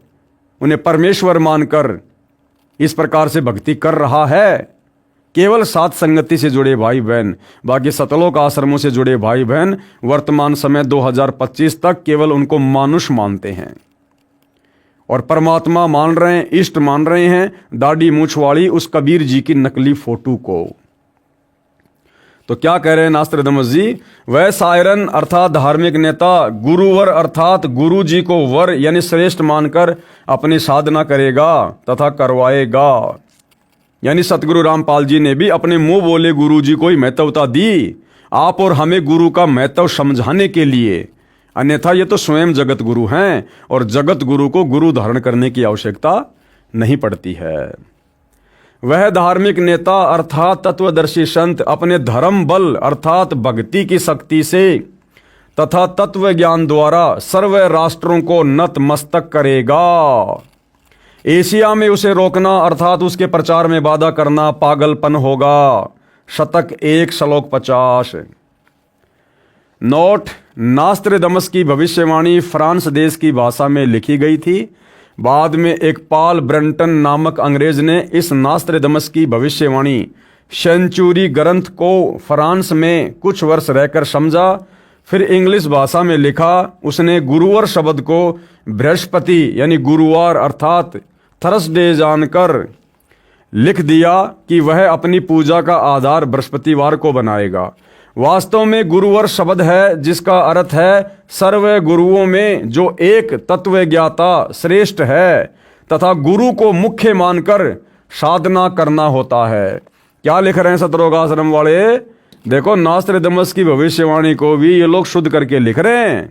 उन्हें परमेश्वर मानकर इस प्रकार से भक्ति कर रहा है? केवल साथ संगति से जुड़े भाई बहन, बाकी सतलोक आश्रमों से जुड़े भाई बहन वर्तमान समय 2025 तक केवल उनको मानुष मानते हैं और परमात्मा मान रहे हैं, इष्ट मान रहे हैं दाढ़ी मूछ वाली उस कबीर जी की नकली फोटो को। तो क्या कह रहे हैं नास्त्रदमस जी? वह सायरन अर्थात धार्मिक नेता गुरुवर अर्थात गुरु जी को वर यानी श्रेष्ठ मानकर अपनी साधना करेगा तथा करवाएगा। यानी सतगुरु रामपाल जी ने भी अपने मुंह बोले गुरु जी को ही महत्वता दी, आप और हमें गुरु का महत्व समझाने के लिए। अन्यथा ये तो स्वयं जगत गुरु हैं और जगत गुरु को गुरु धारण करने की आवश्यकता नहीं पड़ती है। वह धार्मिक नेता अर्थात तत्वदर्शी संत अपने धर्म बल अर्थात भक्ति की शक्ति से तथा तत्व ज्ञान द्वारा सर्व राष्ट्रों को नतमस्तक करेगा। एशिया में उसे रोकना अर्थात उसके प्रचार में बाधा करना पागलपन होगा। शतक 1 श्लोक 50। नोट: नास्त्रदमस की भविष्यवाणी फ्रांस देश की भाषा में लिखी गई थी। बाद में एक पॉल ब्रंटन नामक अंग्रेज ने इस नास्त्रदमस की भविष्यवाणी सेंचुरी ग्रंथ को फ्रांस में कुछ वर्ष रहकर समझा, फिर इंग्लिश भाषा में लिखा। उसने गुरुवार शब्द को बृहस्पति यानी गुरुवार अर्थात थर्सडे जानकर लिख दिया कि वह अपनी पूजा का आधार बृहस्पतिवार को बनाएगा। वास्तव में गुरुवार शब्द है जिसका अर्थ है सर्व गुरुओं में जो एक तत्व ज्ञाता श्रेष्ठ है तथा गुरु को मुख्य मानकर साधना करना होता है। क्या लिख रहे हैं सतलोक आश्रम वाले? देखो, नास्त्रदमस की भविष्यवाणी को भी ये लोग शुद्ध करके लिख रहे हैं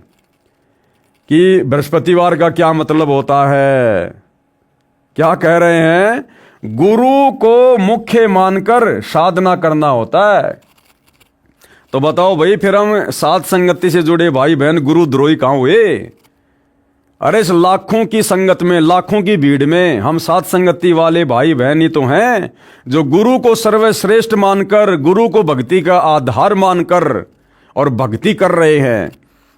कि बृहस्पतिवार का क्या मतलब होता है। क्या कह रहे हैं? गुरु को मुख्य मानकर साधना करना होता है। तो बताओ भाई, फिर हम साथ संगति से जुड़े भाई बहन गुरुद्रोही कहां हुए? अरे इस लाखों की संगत में, लाखों की भीड़ में हम साथ संगति वाले भाई बहन ही तो हैं जो गुरु को सर्वश्रेष्ठ मानकर, गुरु को भक्ति का आधार मानकर और भक्ति कर रहे हैं।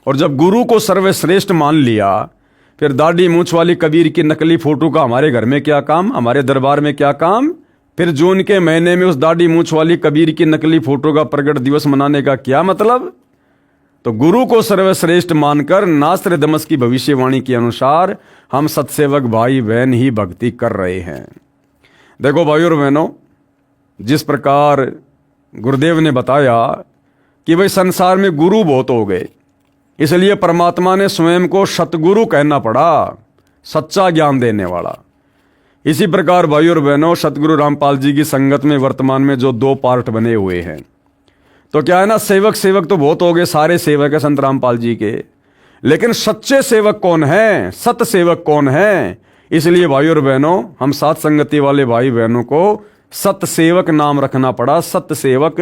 और जब गुरु को सर्वश्रेष्ठ मान लिया, फिर दाढ़ी मूछ वाली कबीर की नकली फोटो का हमारे घर में क्या काम, हमारे दरबार में क्या काम? फिर जून के महीने में उस दाढ़ी मूछ वाली कबीर की नकली फोटो का प्रकट दिवस मनाने का क्या मतलब? तो गुरु को सर्वश्रेष्ठ मानकर नास्त्रदमस की भविष्यवाणी के अनुसार हम सत्सेवक भाई बहन ही भक्ति कर रहे हैं। देखो भाइयों और बहनों, जिस प्रकार गुरुदेव ने बताया कि भाई संसार में गुरु बहुत हो गए, इसलिए परमात्मा ने स्वयं को सतगुरु कहना पड़ा, सच्चा ज्ञान देने वाला। इसी प्रकार भाइयों और बहनों, सतगुरु रामपाल जी की संगत में वर्तमान में जो 2 पार्ट बने हुए हैं, तो क्या है ना, सेवक तो बहुत हो गए, सारे सेवक है संत रामपाल जी के, लेकिन सच्चे सेवक कौन है, सत सेवक कौन है? इसलिए भाइयों और बहनों, हम साथ संगति वाले भाई बहनों को सत सेवक नाम रखना पड़ा। सत सेवक,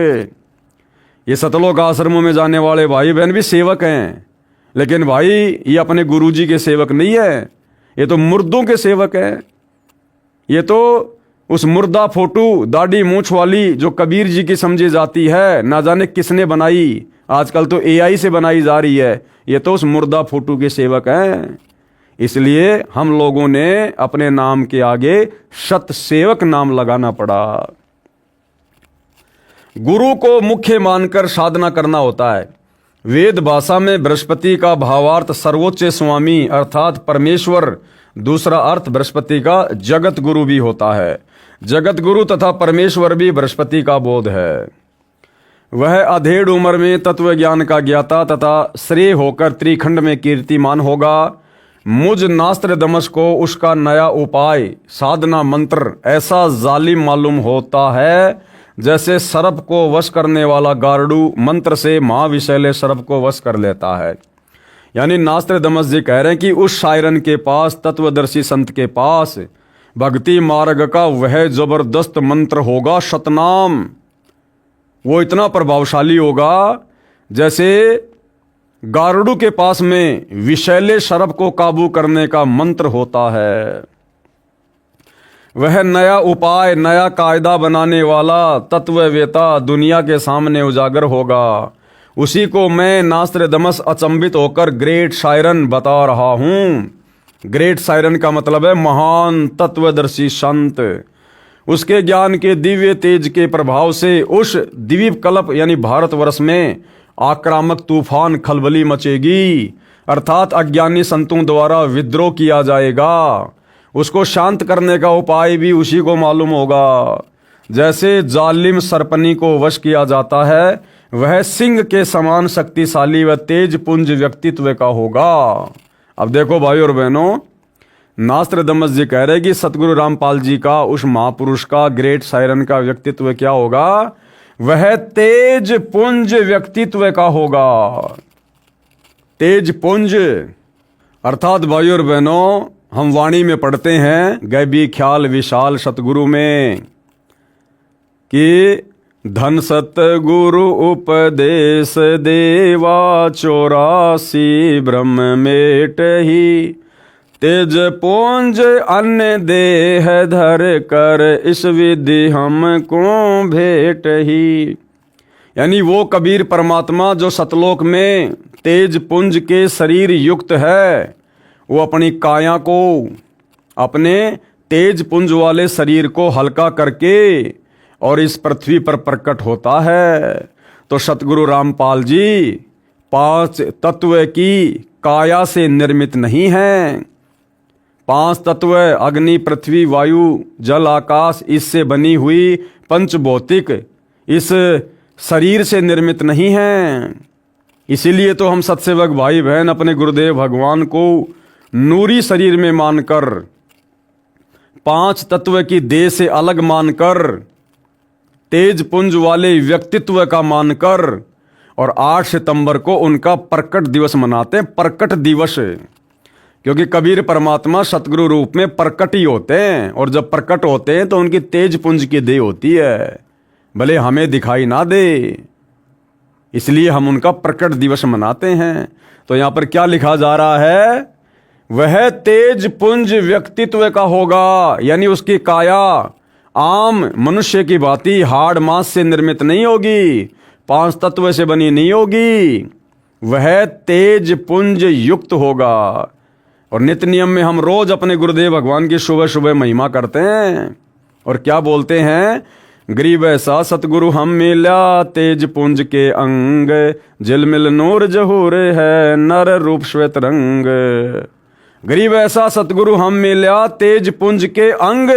ये सतलोक आश्रमों में जाने वाले भाई बहन भी सेवक हैं, लेकिन भाई ये अपने गुरुजी के सेवक नहीं है, ये तो मुर्दों के सेवक हैं। ये तो उस मुर्दा फोटो दाढ़ी मूंछ वाली जो कबीर जी की समझी जाती है, ना जाने किसने बनाई, आजकल तो एआई से बनाई जा रही है, ये तो उस मुर्दा फोटो के सेवक हैं। इसलिए हम लोगों ने अपने नाम के आगे सत सेवक नाम लगाना पड़ा। गुरु को मुख्य मानकर साधना करना होता है। वेद भाषा में बृहस्पति का भावार्थ सर्वोच्च स्वामी अर्थात परमेश्वर, दूसरा अर्थ बृहस्पति का जगत गुरु भी होता है। जगत गुरु तथा परमेश्वर भी बृहस्पति का बोध है। वह अधेड़ उम्र में तत्व ज्ञान का ज्ञाता तथा श्रेय होकर त्रिखंड में कीर्तिमान होगा। मुझ नास्त्रदमस को उसका नया उपाय साधना मंत्र ऐसा जालिम मालूम होता है जैसे सर्प को वश करने वाला गारडू मंत्र से महाविशैले सर्प को वश कर लेता है। यानी नास्त्रदमस जी कह रहे हैं कि उस शायरन के पास, तत्वदर्शी संत के पास भक्ति मार्ग का वह जबरदस्त मंत्र होगा, सतनाम। वो इतना प्रभावशाली होगा जैसे गारुड़ के पास में विषैले सर्प को काबू करने का मंत्र होता है। वह नया उपाय, नया कायदा बनाने वाला तत्ववेता दुनिया के सामने उजागर होगा। उसी को मैं नास्त्रदमस अचंभित होकर ग्रेट शायरन बता रहा हूँ। ग्रेट शायरन का मतलब है महान तत्वदर्शी संत। उसके ज्ञान के दिव्य तेज के प्रभाव से उस द्वीप कल्प यानी भारतवर्ष में आक्रामक तूफान खलबली मचेगी, अर्थात अज्ञानी संतों द्वारा विद्रोह किया जाएगा। उसको शांत करने का उपाय भी उसी को मालूम होगा। जैसे जालिम सरपनी को वश किया जाता है, वह सिंह के समान शक्तिशाली व तेज पुंज व्यक्तित्व का होगा। अब देखो भाई और बहनों, नास्त्रदमस जी कह रहे कि सतगुरु रामपाल जी का, उस महापुरुष का, ग्रेट शायरन का व्यक्तित्व क्या होगा? वह तेज पुंज व्यक्तित्व का होगा। तेज पुंज अर्थात भाई और बहनों, हम वाणी में पढ़ते हैं गैबी ख्याल विशाल सतगुरु में कि धन सतगुरु उपदेश देवा 84 ब्रह्म मेट ही तेज पुंज अन्य देह धर कर इस विधि हमको भेट ही। यानी वो कबीर परमात्मा जो सतलोक में तेज पुंज के शरीर युक्त है, वो अपनी काया को, अपने तेज पुंज वाले शरीर को हल्का करके और इस पृथ्वी पर प्रकट होता है। तो सतगुरु रामपाल जी 5 तत्व की काया से निर्मित नहीं हैं। 5 तत्व अग्नि पृथ्वी वायु जल आकाश इससे बनी हुई पंचभौतिक इस शरीर से निर्मित नहीं हैं। इसीलिए तो हम सत्सेवक भाई बहन अपने गुरुदेव भगवान को नूरी शरीर में मानकर, 5 तत्व की देह से अलग मानकर, तेज पुंज वाले व्यक्तित्व का मानकर और 8 सितंबर को उनका प्रकट दिवस मनाते हैं। प्रकट दिवस, क्योंकि कबीर परमात्मा सतगुरु रूप में प्रकट ही होते हैं, और जब प्रकट होते हैं तो उनकी तेज पुंज की देह होती है, भले हमें दिखाई ना दे, इसलिए हम उनका प्रकट दिवस मनाते हैं। तो यहां पर क्या लिखा जा रहा है? वह तेज पुंज व्यक्तित्व का होगा, यानी उसकी काया आम मनुष्य की भांति हाड़ मांस से निर्मित नहीं होगी, 5 तत्व से बनी नहीं होगी। वह तेज पुंज युक्त होगा। और नित्य नियम में हम रोज अपने गुरुदेव भगवान की सुबह सुबह महिमा करते हैं और क्या बोलते हैं? गरीब ऐसा सतगुरु हम मिला तेज पुंज के अंग, झिलमिल नूर जहूर है नर रूप श्वेत रंग। गरीब ऐसा सतगुरु हम मिला तेज पुंज के अंग,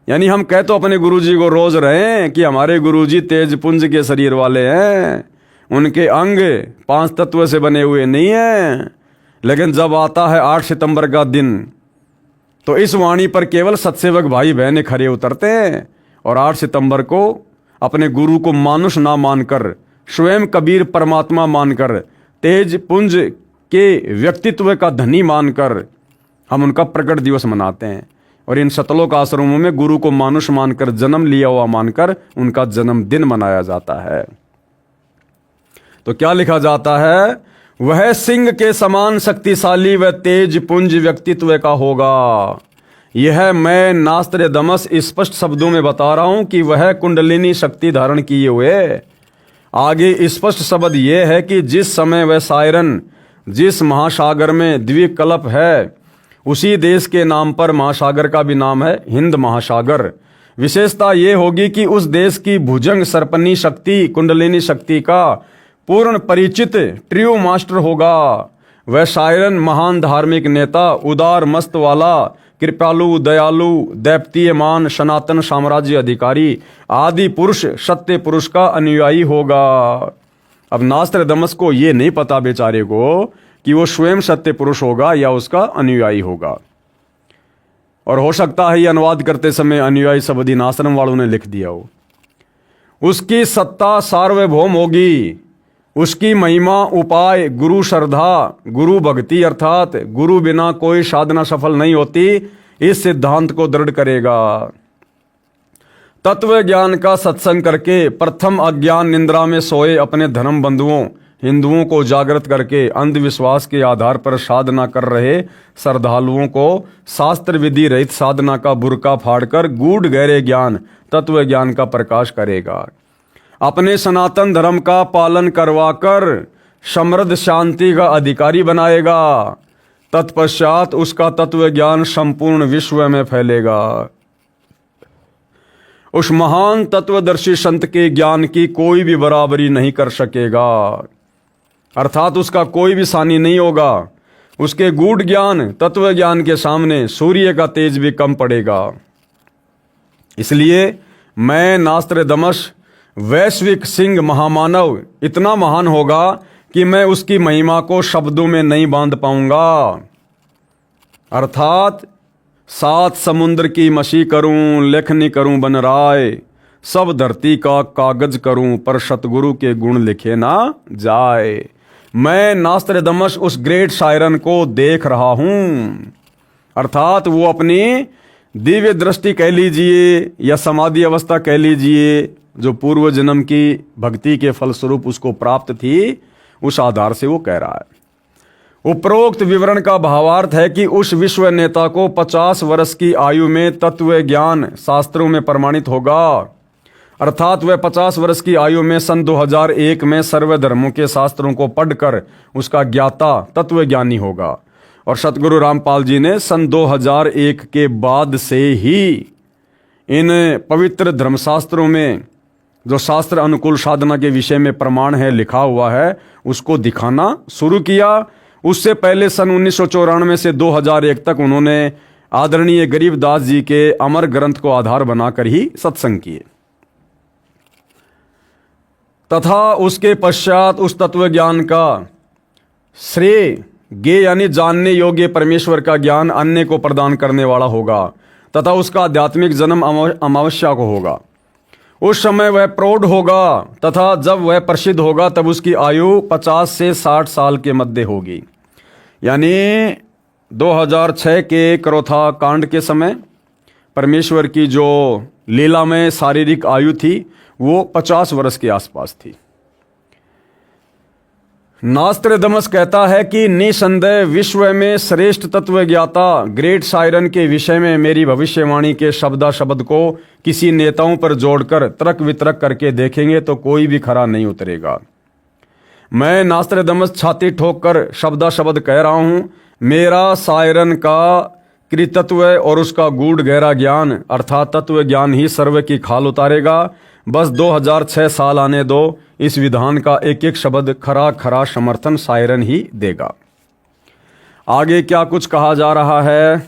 यानी हम कह तो अपने गुरुजी को रोज रहे हैं कि हमारे गुरुजी तेज पुंज के शरीर वाले हैं, उनके अंग 5 तत्व से बने हुए नहीं हैं। लेकिन जब आता है 8 सितंबर का दिन, तो इस वाणी पर केवल सत्सेवक भाई बहन खड़े उतरते हैं और 8 सितंबर को अपने गुरु को मानुष ना मानकर, स्वयं कबीर परमात्मा मानकर, तेज पुंज के व्यक्तित्व का धनी मानकर हम उनका प्रकट दिवस मनाते हैं। और इन सतलोक आश्रमों में गुरु को मानुष मानकर, जन्म लिया हुआ मानकर उनका जन्मदिन मनाया जाता है। तो क्या लिखा जाता है? वह सिंह के समान शक्तिशाली व तेज पुंज व्यक्तित्व का होगा। यह मैं नास्त्रेदमस स्पष्ट शब्दों में बता रहा हूं कि वह कुंडलिनी शक्ति धारण किए हुए। आगे स्पष्ट शब्द यह है कि जिस समय वह सायरन जिस महासागर में द्विकल्प है, उसी देश के नाम पर महासागर का भी नाम है हिंद महासागर। विशेषता ये होगी कि उस देश की भुजंग सर्पनी शक्ति कुंडलिनी शक्ति का पूर्ण परिचित ट्रियो मास्टर होगा। वह सायरन महान धार्मिक नेता, उदार मस्त वाला, कृपालु, दयालु, दैप्तीयमान, सनातन साम्राज्य अधिकारी, आदि पुरुष, सत्य पुरुष का अनुयायी होगा। अब नास्त्रेदमस को ये नहीं पता बेचारे को कि वो स्वयं सत्य पुरुष होगा या उसका अनुयायी होगा। और हो सकता है ये अनुवाद करते समय अनुयायी शब्द आश्रम वालों ने लिख दिया हो। उसकी सत्ता सार्वभौम होगी, उसकी महिमा उपाय गुरु श्रद्धा, गुरु भक्ति अर्थात गुरु बिना कोई साधना सफल नहीं होती, इस सिद्धांत को दृढ़ करेगा। तत्व ज्ञान का सत्संग करके प्रथम अज्ञान निंद्रा में सोए अपने धर्म बंधुओं हिंदुओं को जागृत करके अंधविश्वास के आधार पर साधना कर रहे श्रद्धालुओं को शास्त्र विधि रहित साधना का बुर्का फाड़कर गूढ़ गहरे ज्ञान तत्व ज्ञान का प्रकाश करेगा। अपने सनातन धर्म का पालन करवाकर समृद्ध शांति का अधिकारी बनाएगा। तत्पश्चात उसका तत्व ज्ञान संपूर्ण विश्व में फैलेगा। उस महान तत्वदर्शी संत के ज्ञान की कोई भी बराबरी नहीं कर सकेगा, अर्थात उसका कोई भी सानी नहीं होगा। उसके गूढ़ ज्ञान तत्व ज्ञान के सामने सूर्य का तेज भी कम पड़ेगा। इसलिए मैं नास्त्रेदमस वैश्विक सिंह महामानव इतना महान होगा कि मैं उसकी महिमा को शब्दों में नहीं बांध पाऊंगा। अर्थात 7 समुद्र की मशी करूं, लेखनी करूं बन राय, सब धरती का कागज करूं, पर सतगुरु के गुण लिखे ना जाए। मैं नास्त्रेदमस उस ग्रेट सायरन को देख रहा हूं। अर्थात वो अपनी दिव्य दृष्टि कह लीजिए या समाधि अवस्था कह लीजिए, जो पूर्व जन्म की भक्ति के फलस्वरूप उसको प्राप्त थी, उस आधार से वो कह रहा है। उपरोक्त विवरण का भावार्थ है कि उस विश्व नेता को 50 वर्ष की आयु में तत्व ज्ञान शास्त्रों में प्रमाणित होगा। अर्थात वह 50 वर्ष की आयु में सन 2001 में सर्व धर्मों के शास्त्रों को पढ़कर उसका ज्ञाता तत्व ज्ञानी होगा। और सतगुरु रामपाल जी ने सन 2001 के बाद से ही इन पवित्र धर्मशास्त्रों में जो शास्त्र अनुकूल साधना के विषय में प्रमाण है लिखा हुआ है, उसको दिखाना शुरू किया। उससे पहले सन 1994 से 2001 तक उन्होंने आदरणीय गरीबदास जी के अमर ग्रंथ को आधार बनाकर ही सत्संग किए, तथा उसके पश्चात उस तत्व ज्ञान का श्रेय गे यानी जानने योग्य परमेश्वर का ज्ञान अन्य को प्रदान करने वाला होगा, तथा उसका आध्यात्मिक जन्म अमावस्या को होगा। उस समय वह प्रौढ़ होगा, तथा जब वह प्रसिद्ध होगा तब उसकी आयु 50 से 60 साल के मध्य होगी। यानी 2006 के करोथा कांड के समय परमेश्वर की जो लीला में शारीरिक आयु थी वो 50 वर्ष के आसपास थी। नास्त्रेदमस कहता है कि निसंदेह विश्व में श्रेष्ठ तत्वज्ञाता ग्रेट सायरन के विषय में मेरी भविष्यवाणी के शब्दा शब्द को किसी नेताओं पर जोड़कर तर्क वितर्क करके देखेंगे तो कोई भी खरा नहीं उतरेगा। मैं नास्त्रेदमस छाती ठोक कर शब्दा शब्द कह रहा हूं, मेरा सायरन का कृतत्व और उसका गूढ़ गहरा ज्ञान अर्थात तत्व ज्ञान ही सर्व की खाल उतारेगा। बस 2006 साल आने दो, इस विधान का एक एक शब्द खरा खरा समर्थन सायरन ही देगा। आगे क्या कुछ कहा जा रहा है।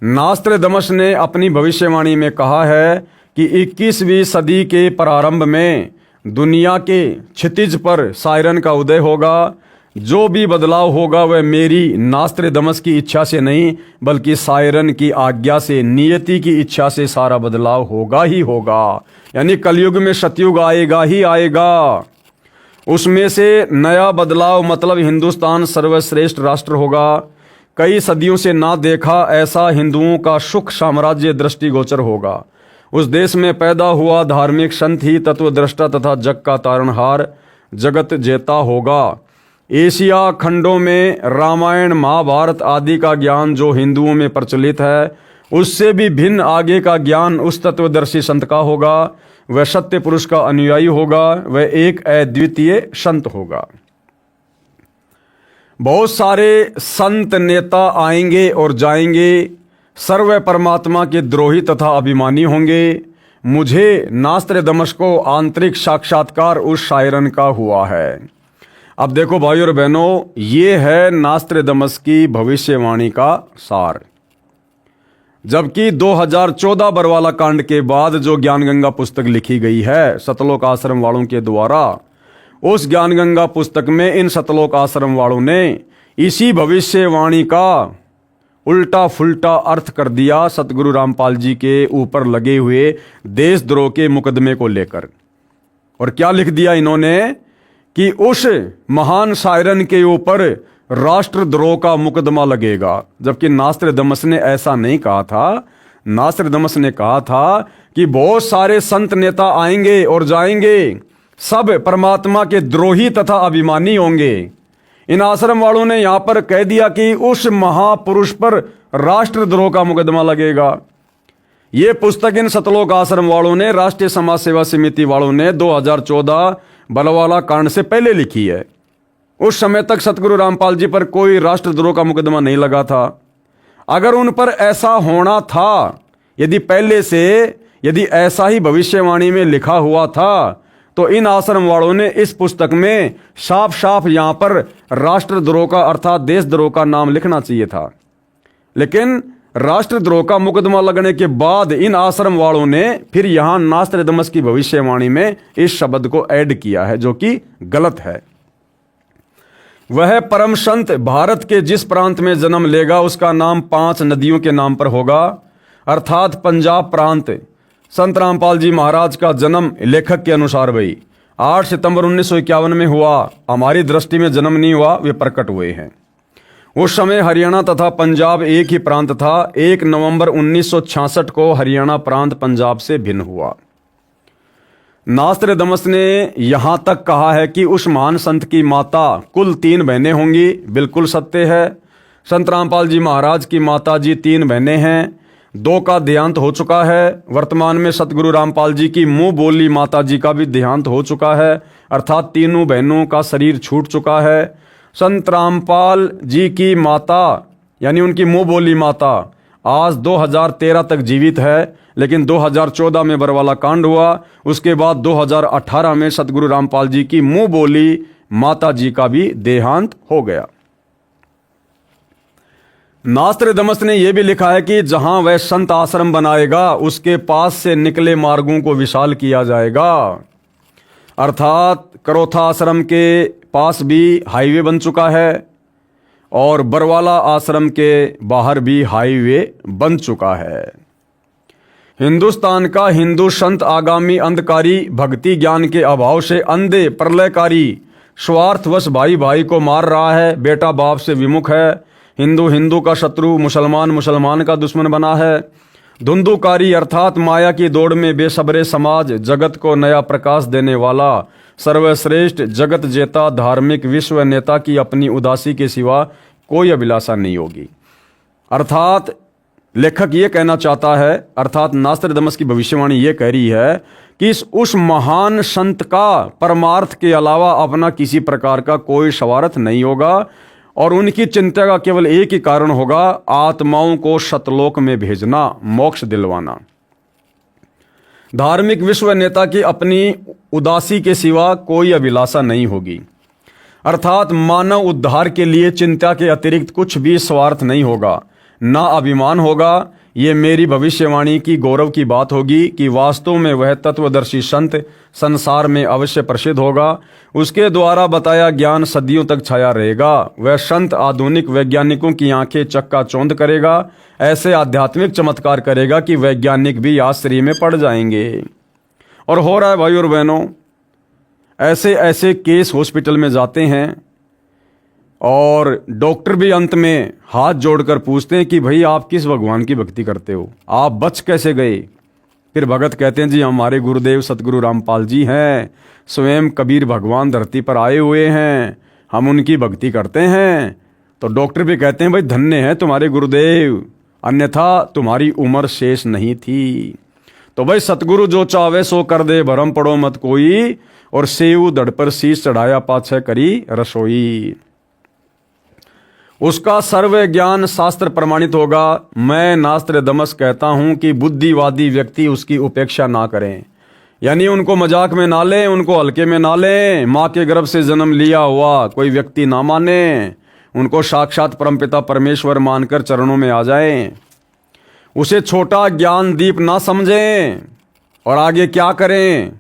नास्त्रेदमस ने अपनी भविष्यवाणी में कहा है कि 21वीं सदी के प्रारंभ में दुनिया के क्षितिज पर सायरन का उदय होगा। जो भी बदलाव होगा वह मेरी नास्त्रेदमस की इच्छा से नहीं बल्कि सायरन की आज्ञा से, नियति की इच्छा से सारा बदलाव होगा ही होगा। यानी कलयुग में सतयुग आएगा ही आएगा। उसमें से नया बदलाव मतलब हिंदुस्तान सर्वश्रेष्ठ राष्ट्र होगा। कई सदियों से ना देखा ऐसा हिंदुओं का सुख साम्राज्य दृष्टिगोचर होगा। उस देश में पैदा हुआ धार्मिक संत ही तत्वदृष्टा तथा जग का तारणहार जगत जेता होगा। एशिया खंडों में रामायण महाभारत आदि का ज्ञान जो हिंदुओं में प्रचलित है उससे भी भिन्न आगे का ज्ञान उस तत्वदर्शी संत का होगा। वह सत्य पुरुष का अनुयायी होगा, वह एक अद्वितीय संत होगा। बहुत सारे संत नेता आएंगे और जाएंगे, सर्व परमात्मा के द्रोही तथा अभिमानी होंगे। मुझे नास्त्रदमस को आंतरिक साक्षात्कार उस शायरन का हुआ है। अब देखो भाई और बहनों, ये है नास्त्रदमस की भविष्यवाणी का सार। जबकि 2014 बरवाला कांड के बाद जो ज्ञान गंगा पुस्तक लिखी गई है सतलोक आश्रम वालों के द्वारा, उस ज्ञान गंगा पुस्तक में इन सतलोक आश्रम वालों ने इसी भविष्यवाणी का उल्टा फुल्टा अर्थ कर दिया सतगुरु रामपाल जी के ऊपर लगे हुए देशद्रोह के मुकदमे को लेकर। और क्या लिख दिया इन्होंने कि उस महान शायरन के ऊपर राष्ट्रद्रोह का मुकदमा लगेगा। जबकि नास्त्रदमस ने ऐसा नहीं कहा था। नास्त्रदमस ने कहा था कि बहुत सारे संत नेता आएंगे और जाएंगे, सब परमात्मा के द्रोही तथा अभिमानी होंगे। इन आश्रम वालों ने यहां पर कह दिया कि उस महापुरुष पर राष्ट्रद्रोह का मुकदमा लगेगा। ये पुस्तक इन सतलोक आश्रम वालों ने, राष्ट्रीय समाज सेवा समिति वालों ने 2014 बलवाला कांड से पहले लिखी है। उस समय तक सतगुरु रामपाल जी पर कोई राष्ट्रद्रोह का मुकदमा नहीं लगा था। अगर उन पर ऐसा होना था, यदि पहले से यदि ऐसा ही भविष्यवाणी में लिखा हुआ था, तो इन आश्रम वालों ने इस पुस्तक में साफ साफ यहां पर राष्ट्रद्रोह का अर्थात देशद्रोह का नाम लिखना चाहिए था। लेकिन राष्ट्रद्रोह का मुकदमा लगने के बाद इन आश्रम वालों ने फिर यहां नास्त्रदमस की भविष्यवाणी में इस शब्द को ऐड किया है, जो कि गलत है। वह परम संत भारत के जिस प्रांत में जन्म लेगा उसका नाम 5 नदियों के नाम पर होगा, अर्थात पंजाब प्रांत। संत रामपाल जी महाराज का जन्म लेखक के अनुसार भाई 8 सितंबर 1951 में हुआ। हमारी दृष्टि में जन्म नहीं हुआ, वे प्रकट हुए हैं। उस समय हरियाणा तथा पंजाब एक ही प्रांत था। 1 नवंबर 1966 को हरियाणा प्रांत पंजाब से भिन्न हुआ। नास्त्रदमस ने यहां तक कहा है कि उस महान संत की माता कुल 3 बहनें होंगी। बिल्कुल सत्य है। संत रामपाल जी महाराज की माता जी 3 बहनें हैं। 2 का देहांत हो चुका है। वर्तमान में सतगुरु रामपाल जी की मुंह बोली माता जी का भी देहांत हो चुका है, अर्थात तीनों बहनों का शरीर छूट चुका है। संत रामपाल जी की माता यानी उनकी मुंह बोली माता आज 2013 तक जीवित है, लेकिन 2014 में बरवाला कांड हुआ। उसके बाद 2018 में सतगुरु रामपाल जी की मुंह बोली माता जी का भी देहांत हो गया। नास्त्रदमस ने यह भी लिखा है कि जहां वह संत आश्रम बनाएगा उसके पास से निकले मार्गों को विशाल किया जाएगा, अर्थात करोथा आश्रम के पास भी हाईवे बन चुका है और बरवाला आश्रम के बाहर भी हाईवे बन चुका है। हिंदुस्तान का हिंदू संत आगामी अंधकारी भक्ति ज्ञान के अभाव से अंधे प्रलयकारी स्वार्थवश भाई भाई को मार रहा है। बेटा बाप से विमुख है। हिंदू हिंदू का शत्रु, मुसलमान मुसलमान का दुश्मन बना है। धुंधुकारी अर्थात माया की दौड़ में बेसब्रे समाज जगत को नया प्रकाश देने वाला सर्वश्रेष्ठ जगत जेता धार्मिक विश्व नेता की अपनी उदासी के सिवा कोई अभिलाषा नहीं होगी। अर्थात लेखक ये कहना चाहता है, अर्थात नास्त्रदमस की भविष्यवाणी ये कह रही है कि उस महान संत का परमार्थ के अलावा अपना किसी प्रकार का कोई स्वार्थ नहीं होगा और उनकी चिंता का केवल एक ही कारण होगा, आत्माओं को सतलोक में भेजना, मोक्ष दिलवाना। धार्मिक विश्व नेता की अपनी उदासी के सिवा कोई अभिलाषा नहीं होगी, अर्थात मानव उद्धार के लिए चिंता के अतिरिक्त कुछ भी स्वार्थ नहीं होगा, ना अभिमान होगा। ये मेरी भविष्यवाणी की गौरव की बात होगी कि वास्तव में वह तत्वदर्शी संत संसार में अवश्य प्रसिद्ध होगा। उसके द्वारा बताया ज्ञान सदियों तक छाया रहेगा। वह संत आधुनिक वैज्ञानिकों की आंखें चक्काचौंध करेगा, ऐसे आध्यात्मिक चमत्कार करेगा कि वैज्ञानिक भी आश्चर्य में पड़ जाएंगे। और हो रहा है भाई और बहनों, ऐसे ऐसे केस हॉस्पिटल में जाते हैं और डॉक्टर भी अंत में हाथ जोड़कर पूछते हैं कि भाई आप किस भगवान की भक्ति करते हो, आप बच कैसे गए। फिर भगत कहते हैं जी हमारे गुरुदेव सतगुरु रामपाल जी हैं, स्वयं कबीर भगवान धरती पर आए हुए हैं, हम उनकी भक्ति करते हैं। तो डॉक्टर भी कहते हैं भाई धन्य है तुम्हारे गुरुदेव, अन्यथा तुम्हारी उम्र शेष नहीं थी। तो भाई सतगुरु जो चावे सो कर दे, भरम पड़ो मत कोई, और सेऊ धड़ पर शीश चढ़ाया पाछे करी रसोई। उसका सर्व ज्ञान शास्त्र प्रमाणित होगा। मैं नास्त्र दमस कहता हूं कि बुद्धिवादी व्यक्ति उसकी उपेक्षा ना करें, यानी उनको मजाक में ना लें, उनको हल्के में ना लें। माँ के गर्भ से जन्म लिया हुआ कोई व्यक्ति ना माने, उनको साक्षात परमपिता परमेश्वर मानकर चरणों में आ जाएं। उसे छोटा ज्ञान दीप ना समझें और आगे क्या करें।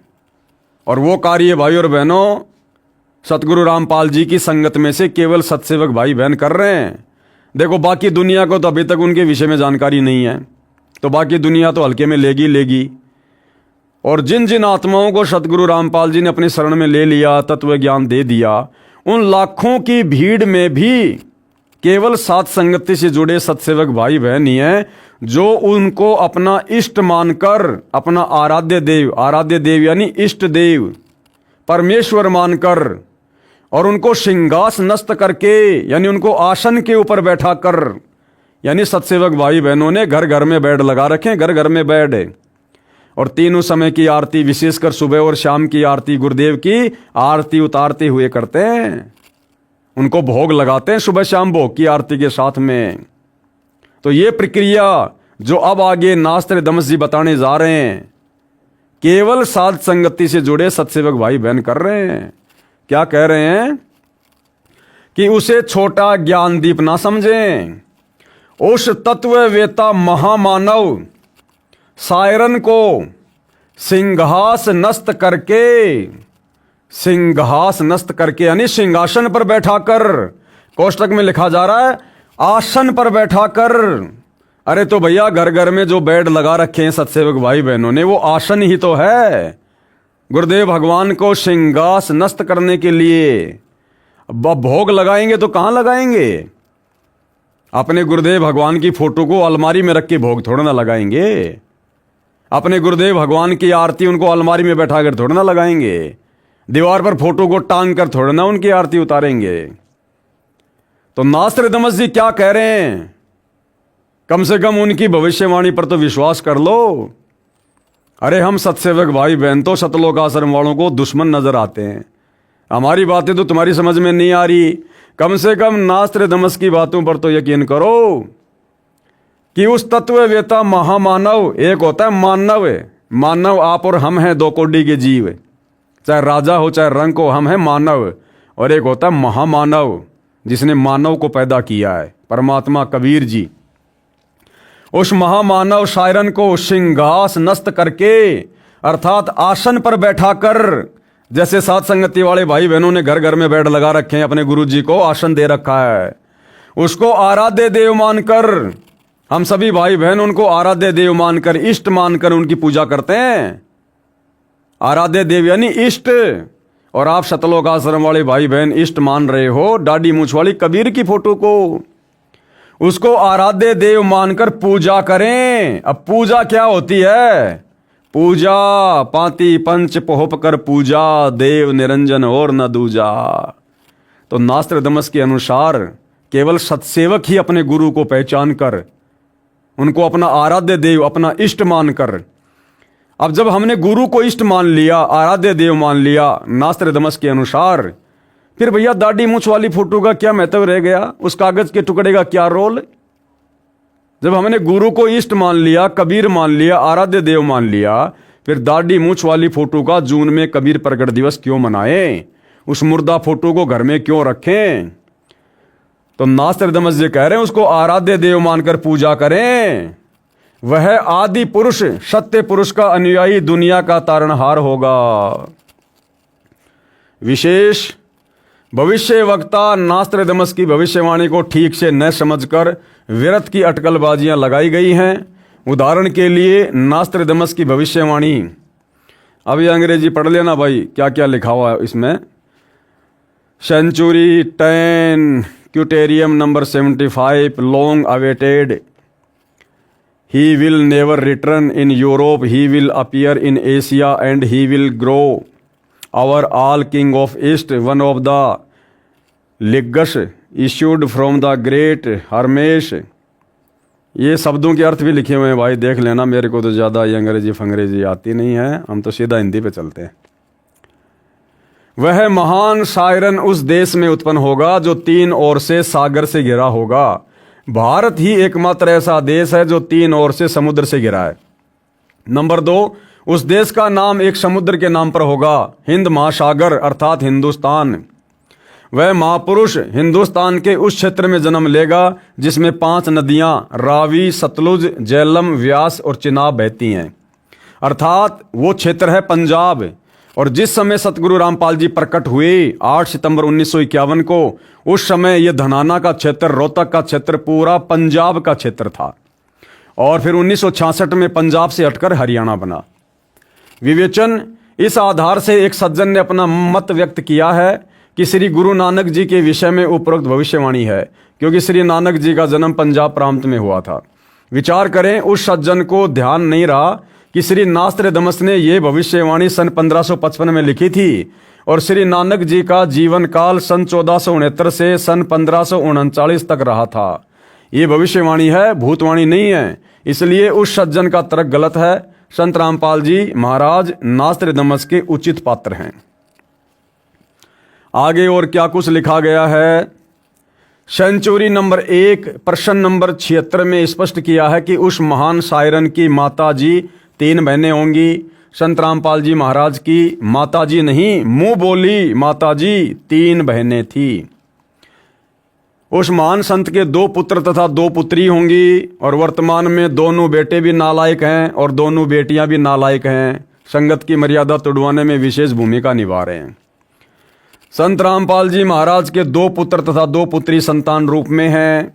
और वो कार्य भाई और बहनों सतगुरु रामपाल जी की संगत में से केवल सत्सेवक भाई बहन कर रहे हैं। देखो बाकी दुनिया को तो अभी तक उनके विषय में जानकारी नहीं है, तो बाकी दुनिया तो हल्के में लेगी। और जिन जिन आत्माओं को सतगुरु रामपाल जी ने अपनी शरण में ले लिया, तत्व ज्ञान दे दिया, उन लाखों की भीड़ में भी केवल सात संगति से जुड़े सत्सेवक भाई बहन ही हैं जो उनको अपना इष्ट मानकर, अपना आराध्य देव यानी इष्ट देव परमेश्वर मानकर, और उनको सिंहासन नस्त करके यानी उनको आसन के ऊपर बैठा कर, यानी सत्सेवक भाई बहनों ने घर घर में बेड लगा रखे, घर घर में बेड, और तीनों समय की आरती, विशेषकर सुबह और शाम की आरती, गुरुदेव की आरती उतारते हुए करते हैं। उनको भोग लगाते हैं सुबह शाम भोग की आरती के साथ में। तो ये प्रक्रिया जो अब आगे नास्त्र दमस जी बताने जा रहे हैं, केवल साध संगति से जुड़े सत्सेवक भाई बहन कर रहे हैं। क्या कह रहे हैं कि उसे छोटा ज्ञान दीप ना समझें। उस तत्ववेता महामानव सायरन को सिंहासन नस्त करके यानी सिंहासन पर बैठाकर, कोष्टक में लिखा जा रहा है आसन पर बैठाकर। अरे तो भैया घर घर में जो बेड लगा रखे हैं सत्सेवक भाई बहनों ने, वो आसन ही तो है गुरुदेव भगवान को सिंहासन नस्त करने के लिए। अब भोग लगाएंगे तो कहां लगाएंगे? अपने गुरुदेव भगवान की फोटो को अलमारी में रख के भोग थोड़ा ना लगाएंगे। अपने गुरुदेव भगवान की आरती उनको अलमारी में बैठा कर थोड़ा ना लगाएंगे। दीवार पर फोटो को टांग कर थोड़ा ना उनकी आरती उतारेंगे। तो नास्त्र दमस जी क्या कह रहे हैं? कम से कम उनकी भविष्यवाणी पर तो विश्वास कर लो। अरे हम सत्सेवक भाई बहन तो सतलोक आश्रम वालों को दुश्मन नजर आते हैं। हमारी बातें तो तुम्हारी समझ में नहीं आ रही, कम से कम नास्त्र दमस की बातों पर तो यकीन करो कि उस तत्ववेता महामानव, एक होता है मानव आप और हम हैं, दो कोटि के जीव, चाहे राजा हो चाहे रंक हो, हम हैं मानव। और एक होता है महामानव जिसने मानव को पैदा किया है, परमात्मा कबीर जी। उस महामानव शायरन को सिंहासन नस्त करके अर्थात आसन पर बैठाकर, जैसे सात संगति वाले भाई बहनों ने घर घर में बेड लगा रखे हैं, अपने गुरु जी को आसन दे रखा है, उसको आराध्य देव मानकर, हम सभी भाई बहन उनको आराध्य देव मानकर, इष्ट मानकर उनकी पूजा करते हैं। आराध्य देव यानी इष्ट। और आप सतलोक आश्रम वाले भाई बहन इष्ट मान रहे हो दाढ़ी मूछ वाली कबीर की फोटो को, उसको आराध्य देव मानकर पूजा करें। अब पूजा क्या होती है? पूजा पाती पंच पोहप कर पूजा, देव निरंजन और न दूजा। तो नास्त्र दमस के अनुसार केवल सत्सेवक ही अपने गुरु को पहचान कर, उनको अपना आराध्य देव, अपना इष्ट मानकर, अब जब हमने गुरु को इष्ट मान लिया, आराध्य देव मान लिया नास्त्र दमस के अनुसार, फिर भैया दाढ़ी मूछ वाली फोटो का क्या महत्व रह गया? उस कागज के टुकड़े का क्या रोल? जब हमने गुरु को इष्ट मान लिया, कबीर मान लिया, आराध्य देव मान लिया, फिर दाढ़ी मूछ वाली फोटो का जून में कबीर प्रकट दिवस क्यों मनाएं? उस मुर्दा फोटो को घर में क्यों रखें? तो नास्त्र दमस जी कह रहे हैं उसको आराध्य देव मानकर पूजा करें। वह आदि पुरुष, सत्य पुरुष का अनुयायी दुनिया का तारणहार होगा। विशेष भविष्य वक्ता नास्त्र दमस की भविष्यवाणी को ठीक से न समझकर व्यर्थ की अटकलबाजियां लगाई गई हैं। उदाहरण के लिए नास्त्र दमस की भविष्यवाणी, अब ये अंग्रेजी पढ़ लेना भाई, क्या क्या लिखा हुआ है इसमें। सेंचुरी 10 क्यूटेरियम number 75 long awaited, he will never return in Europe, he will appear in Asia and he will grow. Our all king of East, one of the legacy issued from the great Hermes, ये शब्दों के अर्थ भी लिखे हुए हैं भाई, देख लेना। मेरे को तो ज़्यादा ये अंग्रेजी फंग्रेजी आती नहीं है, हम तो सीधा हिंदी पे चलते हैं। वह महान शायरन उस देश में उत्पन्न होगा जो 3 ओर से सागर से घिरा होगा। भारत ही एकमात्र ऐसा देश है जो 3 ओर से समुद्र से घिरा है। नंबर 2, उस देश का नाम एक समुद्र के नाम पर होगा, हिंद महासागर अर्थात हिंदुस्तान। वह महापुरुष हिंदुस्तान के उस क्षेत्र में जन्म लेगा जिसमें 5 नदियां रावी, सतलुज, झेलम, व्यास और चिनाब बहती हैं, अर्थात वो क्षेत्र है पंजाब। और जिस समय सतगुरु रामपाल जी प्रकट हुए 8 सितंबर 1951 को, उस समय यह धनाना का क्षेत्र, रोहतक का क्षेत्र पूरा पंजाब का क्षेत्र था। और फिर 1966 में पंजाब से हटकर हरियाणा बना। विवेचन, इस आधार से एक सज्जन ने अपना मत व्यक्त किया है कि श्री गुरु नानक जी के विषय में उपरोक्त भविष्यवाणी है, क्योंकि श्री नानक जी का जन्म पंजाब प्रांत में हुआ था। विचार करें, उस सज्जन को ध्यान नहीं रहा कि श्री नास्त्रदमस ने यह भविष्यवाणी सन 1555 में लिखी थी और श्री नानक जी का जीवन काल सन 1469 से सन 1539 तक रहा था। ये भविष्यवाणी है, भूतवाणी नहीं है। इसलिए उस सज्जन का तर्क गलत है। संत रामपाल जी महाराज नास्त्रदमस के उचित पात्र हैं। आगे और क्या कुछ लिखा गया है। सेंचुरी नंबर 1 प्रश्न नंबर 76 में स्पष्ट किया है कि उस महान शायरन की माता जी 3 बहनें होंगी। संत रामपाल जी महाराज की माता जी नहीं, मुंह बोली माता जी 3 बहनें थी। उस महान संत के 2 पुत्र तथा 2 पुत्री होंगी और वर्तमान में दोनों बेटे भी नालायक हैं और दोनों बेटियां भी नालायक हैं। संगत की मर्यादा तोड़वाने में विशेष भूमिका निभा रहे हैं। संत रामपाल जी महाराज के 2 पुत्र तथा 2 पुत्री संतान रूप में हैं।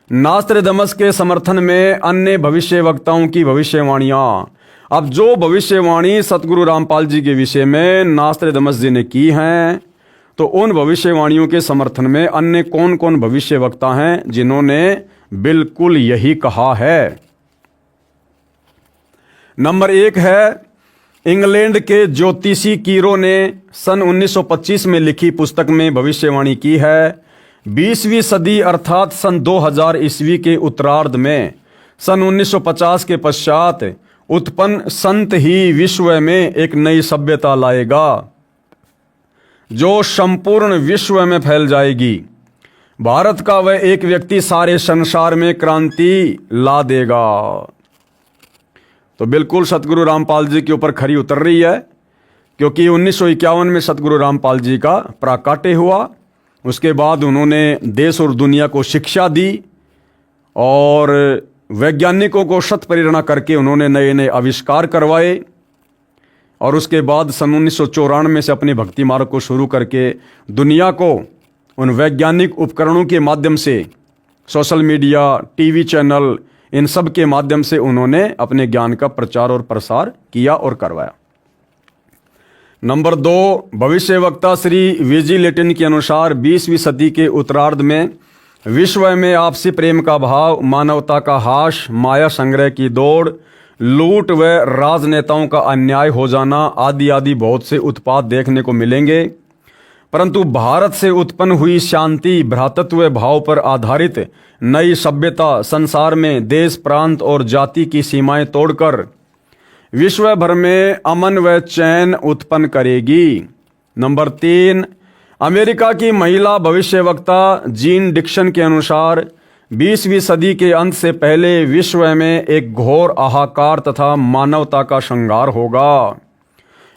नास्त्रदमस के समर्थन में अन्य भविष्य वक्ताओं की भविष्यवाणियां। अब जो भविष्यवाणी सतगुरु रामपाल जी के विषय में नास्त्रदमस जी ने की हैं, तो उन भविष्यवाणियों के समर्थन में अन्य कौन कौन भविष्य वक्ता हैं जिन्होंने बिल्कुल यही कहा है। नंबर 1 है, इंग्लैंड के ज्योतिषी कीरो ने सन 1925 में लिखी पुस्तक में भविष्यवाणी की है। 20वीं सदी अर्थात सन 2000 ईस्वी के उत्तरार्ध में सन 1950 के पश्चात उत्पन्न संत ही विश्व में एक नई सभ्यता लाएगा जो संपूर्ण विश्व में फैल जाएगी। भारत का वह एक व्यक्ति सारे संसार में क्रांति ला देगा। तो बिल्कुल सतगुरु रामपाल जी के ऊपर खरी उतर रही है, क्योंकि 1951 में सतगुरु रामपाल जी का प्राकट्य हुआ। उसके बाद उन्होंने देश और दुनिया को शिक्षा दी और वैज्ञानिकों को शत प्रेरणा करके उन्होंने नए नए आविष्कार करवाए। और उसके बाद सन 1994 से अपने भक्ति मार्ग को शुरू करके दुनिया को उन वैज्ञानिक उपकरणों के माध्यम से, सोशल मीडिया, टीवी चैनल, इन सब के माध्यम से उन्होंने अपने ज्ञान का प्रचार और प्रसार किया और करवाया। नंबर 2, भविष्य वक्ता श्री वीजी लेटिन के अनुसार 20वीं सदी के उत्तरार्ध में विश्व में आपसी प्रेम का भाव, मानवता का हास, माया संग्रह की दौड़, लूट व राजनेताओं का अन्याय हो जाना आदि आदि बहुत से उत्पाद देखने को मिलेंगे। परंतु भारत से उत्पन्न हुई शांति, भ्रातृत्व भाव पर आधारित नई सभ्यता संसार में देश, प्रांत और जाति की सीमाएं तोड़कर विश्व भर में अमन व चैन उत्पन्न करेगी। नंबर 3, अमेरिका की महिला भविष्यवक्ता जीन डिक्सन के अनुसार 20वीं सदी के अंत से पहले विश्व में एक घोर हाहाकार तथा मानवता का संहार होगा।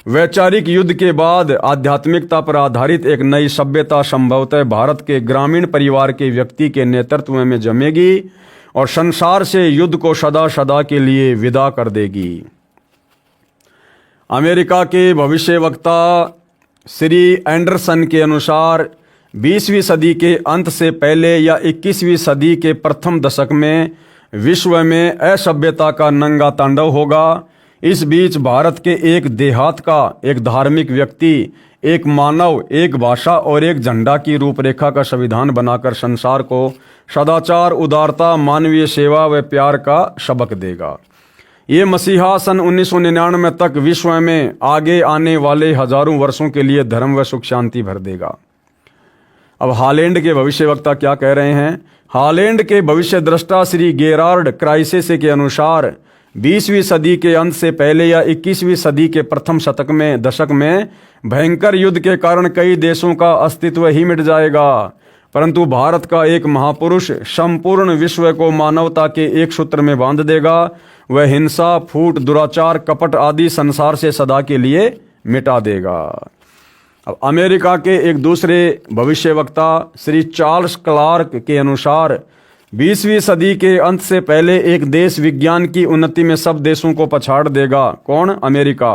वैचारिक युद्ध के बाद आध्यात्मिकता पर आधारित एक नई सभ्यता संभवतः भारत के ग्रामीण परिवार के व्यक्ति के नेतृत्व में जमेगी और संसार से युद्ध को सदा सदा के लिए विदा कर देगी। अमेरिका के भविष्यवक्ता श्री एंडरसन के अनुसार 20वीं सदी के अंत से पहले या 21वीं सदी के प्रथम दशक में विश्व में असभ्यता का नंगा तांडव होगा। इस बीच भारत के एक देहात का एक धार्मिक व्यक्ति, एक मानव, एक भाषा और एक झंडा की रूपरेखा का संविधान बनाकर संसार को सदाचार, उदारता, मानवीय सेवा व प्यार का सबक देगा। ये मसीहा सन 1999 तक विश्व में आगे आने वाले हजारों वर्षों के लिए धर्म व सुख शांति भर देगा। अब हालैंड के भविष्यवक्ता क्या कह रहे हैं? हालैंड के भविष्य दृष्टा श्री गेरार्ड क्राइसेसे के अनुसार 20वीं सदी के अंत से पहले या 21वीं सदी के प्रथम दशक में भयंकर युद्ध के कारण कई देशों का अस्तित्व ही मिट जाएगा, परंतु भारत का एक महापुरुष संपूर्ण विश्व को मानवता के एक सूत्र में बांध देगा। वह हिंसा, फूट, दुराचार, कपट आदि संसार से सदा के लिए मिटा देगा। अब अमेरिका के एक दूसरे भविष्यवक्ता श्री चार्ल्स क्लार्क के अनुसार 20वीं सदी के अंत से पहले एक देश विज्ञान की उन्नति में सब देशों को पछाड़ देगा। कौन? अमेरिका।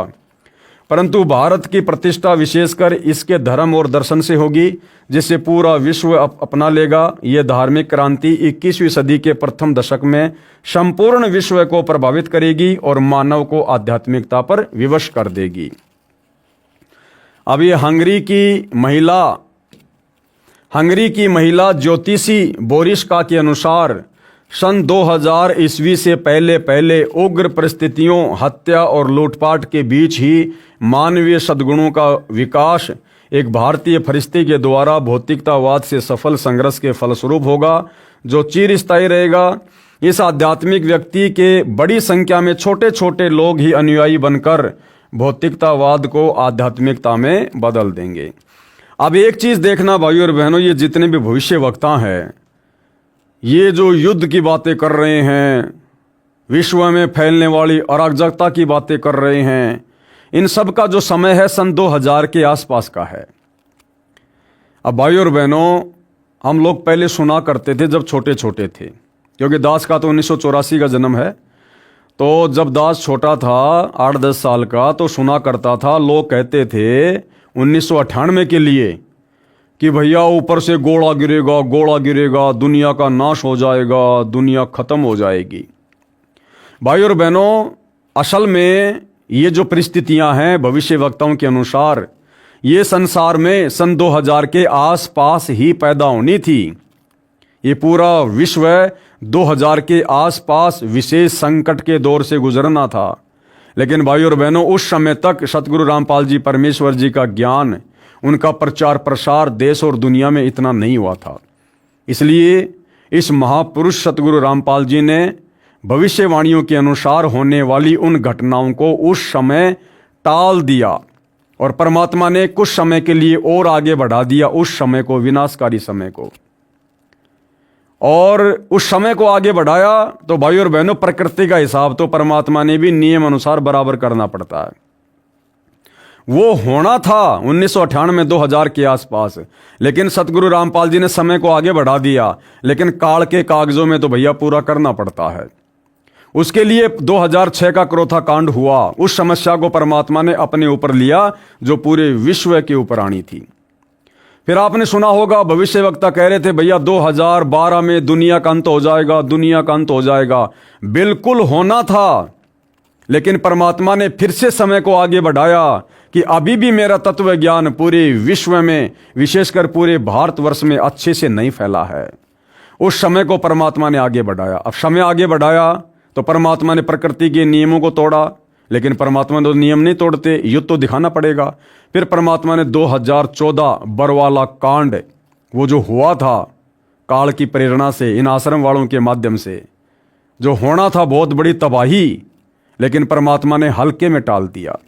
परंतु भारत की प्रतिष्ठा विशेषकर इसके धर्म और दर्शन से होगी, जिसे पूरा विश्व अपना लेगा। यह धार्मिक क्रांति 21वीं सदी के प्रथम दशक में संपूर्ण विश्व को प्रभावित करेगी और मानव को आध्यात्मिकता पर विवश कर देगी। अब ये हंगरी की महिला ज्योतिषी बोरिस्का के अनुसार सन 2000 ईस्वी से पहले उग्र परिस्थितियों, हत्या और लूटपाट के बीच ही मानवीय सद्गुणों का विकास एक भारतीय फरिश्ते के द्वारा भौतिकतावाद से सफल संघर्ष के फलस्वरूप होगा, जो चिरस्थायी रहेगा। इस आध्यात्मिक व्यक्ति के बड़ी संख्या में छोटे छोटे लोग ही अनुयायी बनकर भौतिकतावाद को आध्यात्मिकता में बदल देंगे। अब एक चीज देखना भाइयों और बहनों, ये जितने भी भविष्य वक्ता हैं, ये जो युद्ध की बातें कर रहे हैं, विश्व में फैलने वाली अराजकता की बातें कर रहे हैं, इन सब का जो समय है सन 2000 के आसपास का है। अब भाइयों और बहनों, हम लोग पहले सुना करते थे जब छोटे छोटे थे, क्योंकि दास का तो 1984 का जन्म है, तो जब दास छोटा था 8-10 साल का, तो सुना करता था, लोग कहते थे 1998 के लिए कि भैया ऊपर से गोला गिरेगा, दुनिया का नाश हो जाएगा, दुनिया खत्म हो जाएगी। भाई और बहनों, असल में ये जो परिस्थितियां हैं भविष्य वक्ताओं के अनुसार, ये संसार में सन 2000 के आसपास ही पैदा होनी थी। ये पूरा विश्व 2000 के आसपास विशेष संकट के दौर से गुजरना था। लेकिन भाई और बहनों, उस समय तक सतगुरु रामपाल जी परमेश्वर जी का ज्ञान, उनका प्रचार प्रसार देश और दुनिया में इतना नहीं हुआ था। इसलिए इस महापुरुष सतगुरु रामपाल जी ने भविष्यवाणियों के अनुसार होने वाली उन घटनाओं को उस समय टाल दिया और परमात्मा ने कुछ समय के लिए और आगे बढ़ा दिया, उस समय को, विनाशकारी समय को। और उस समय को आगे बढ़ाया तो भाई और बहनों, प्रकृति का हिसाब तो परमात्मा ने भी नियम अनुसार बराबर करना पड़ता है। वो होना था 1998 2000 के आसपास, लेकिन सतगुरु रामपाल जी ने समय को आगे बढ़ा दिया। लेकिन काल के कागजों में तो भैया पूरा करना पड़ता है। उसके लिए 2006 का क्रोथा कांड हुआ। उस समस्या को परमात्मा ने अपने ऊपर लिया जो पूरे विश्व के ऊपर आनी थी। फिर आपने सुना होगा, भविष्य वक्ता कह रहे थे भैया 2012 में दुनिया का अंत हो जाएगा, दुनिया का अंत हो जाएगा। बिल्कुल होना था, लेकिन परमात्मा ने फिर से समय को आगे बढ़ाया कि अभी भी मेरा तत्व ज्ञान पूरे विश्व में, विशेषकर पूरे भारतवर्ष में अच्छे से नहीं फैला है। उस समय को परमात्मा ने आगे बढ़ाया। अब समय आगे बढ़ाया तो परमात्मा ने प्रकृति के नियमों को तोड़ा, लेकिन परमात्मा ने तो नियम नहीं तोड़ते, युद्ध तो दिखाना पड़ेगा। फिर परमात्मा ने 2014 बरवाला कांड, वो जो हुआ था काल की प्रेरणा से, इन आश्रम वालों के माध्यम से, जो होना था बहुत बड़ी तबाही, लेकिन परमात्मा ने हल्के में टाल दिया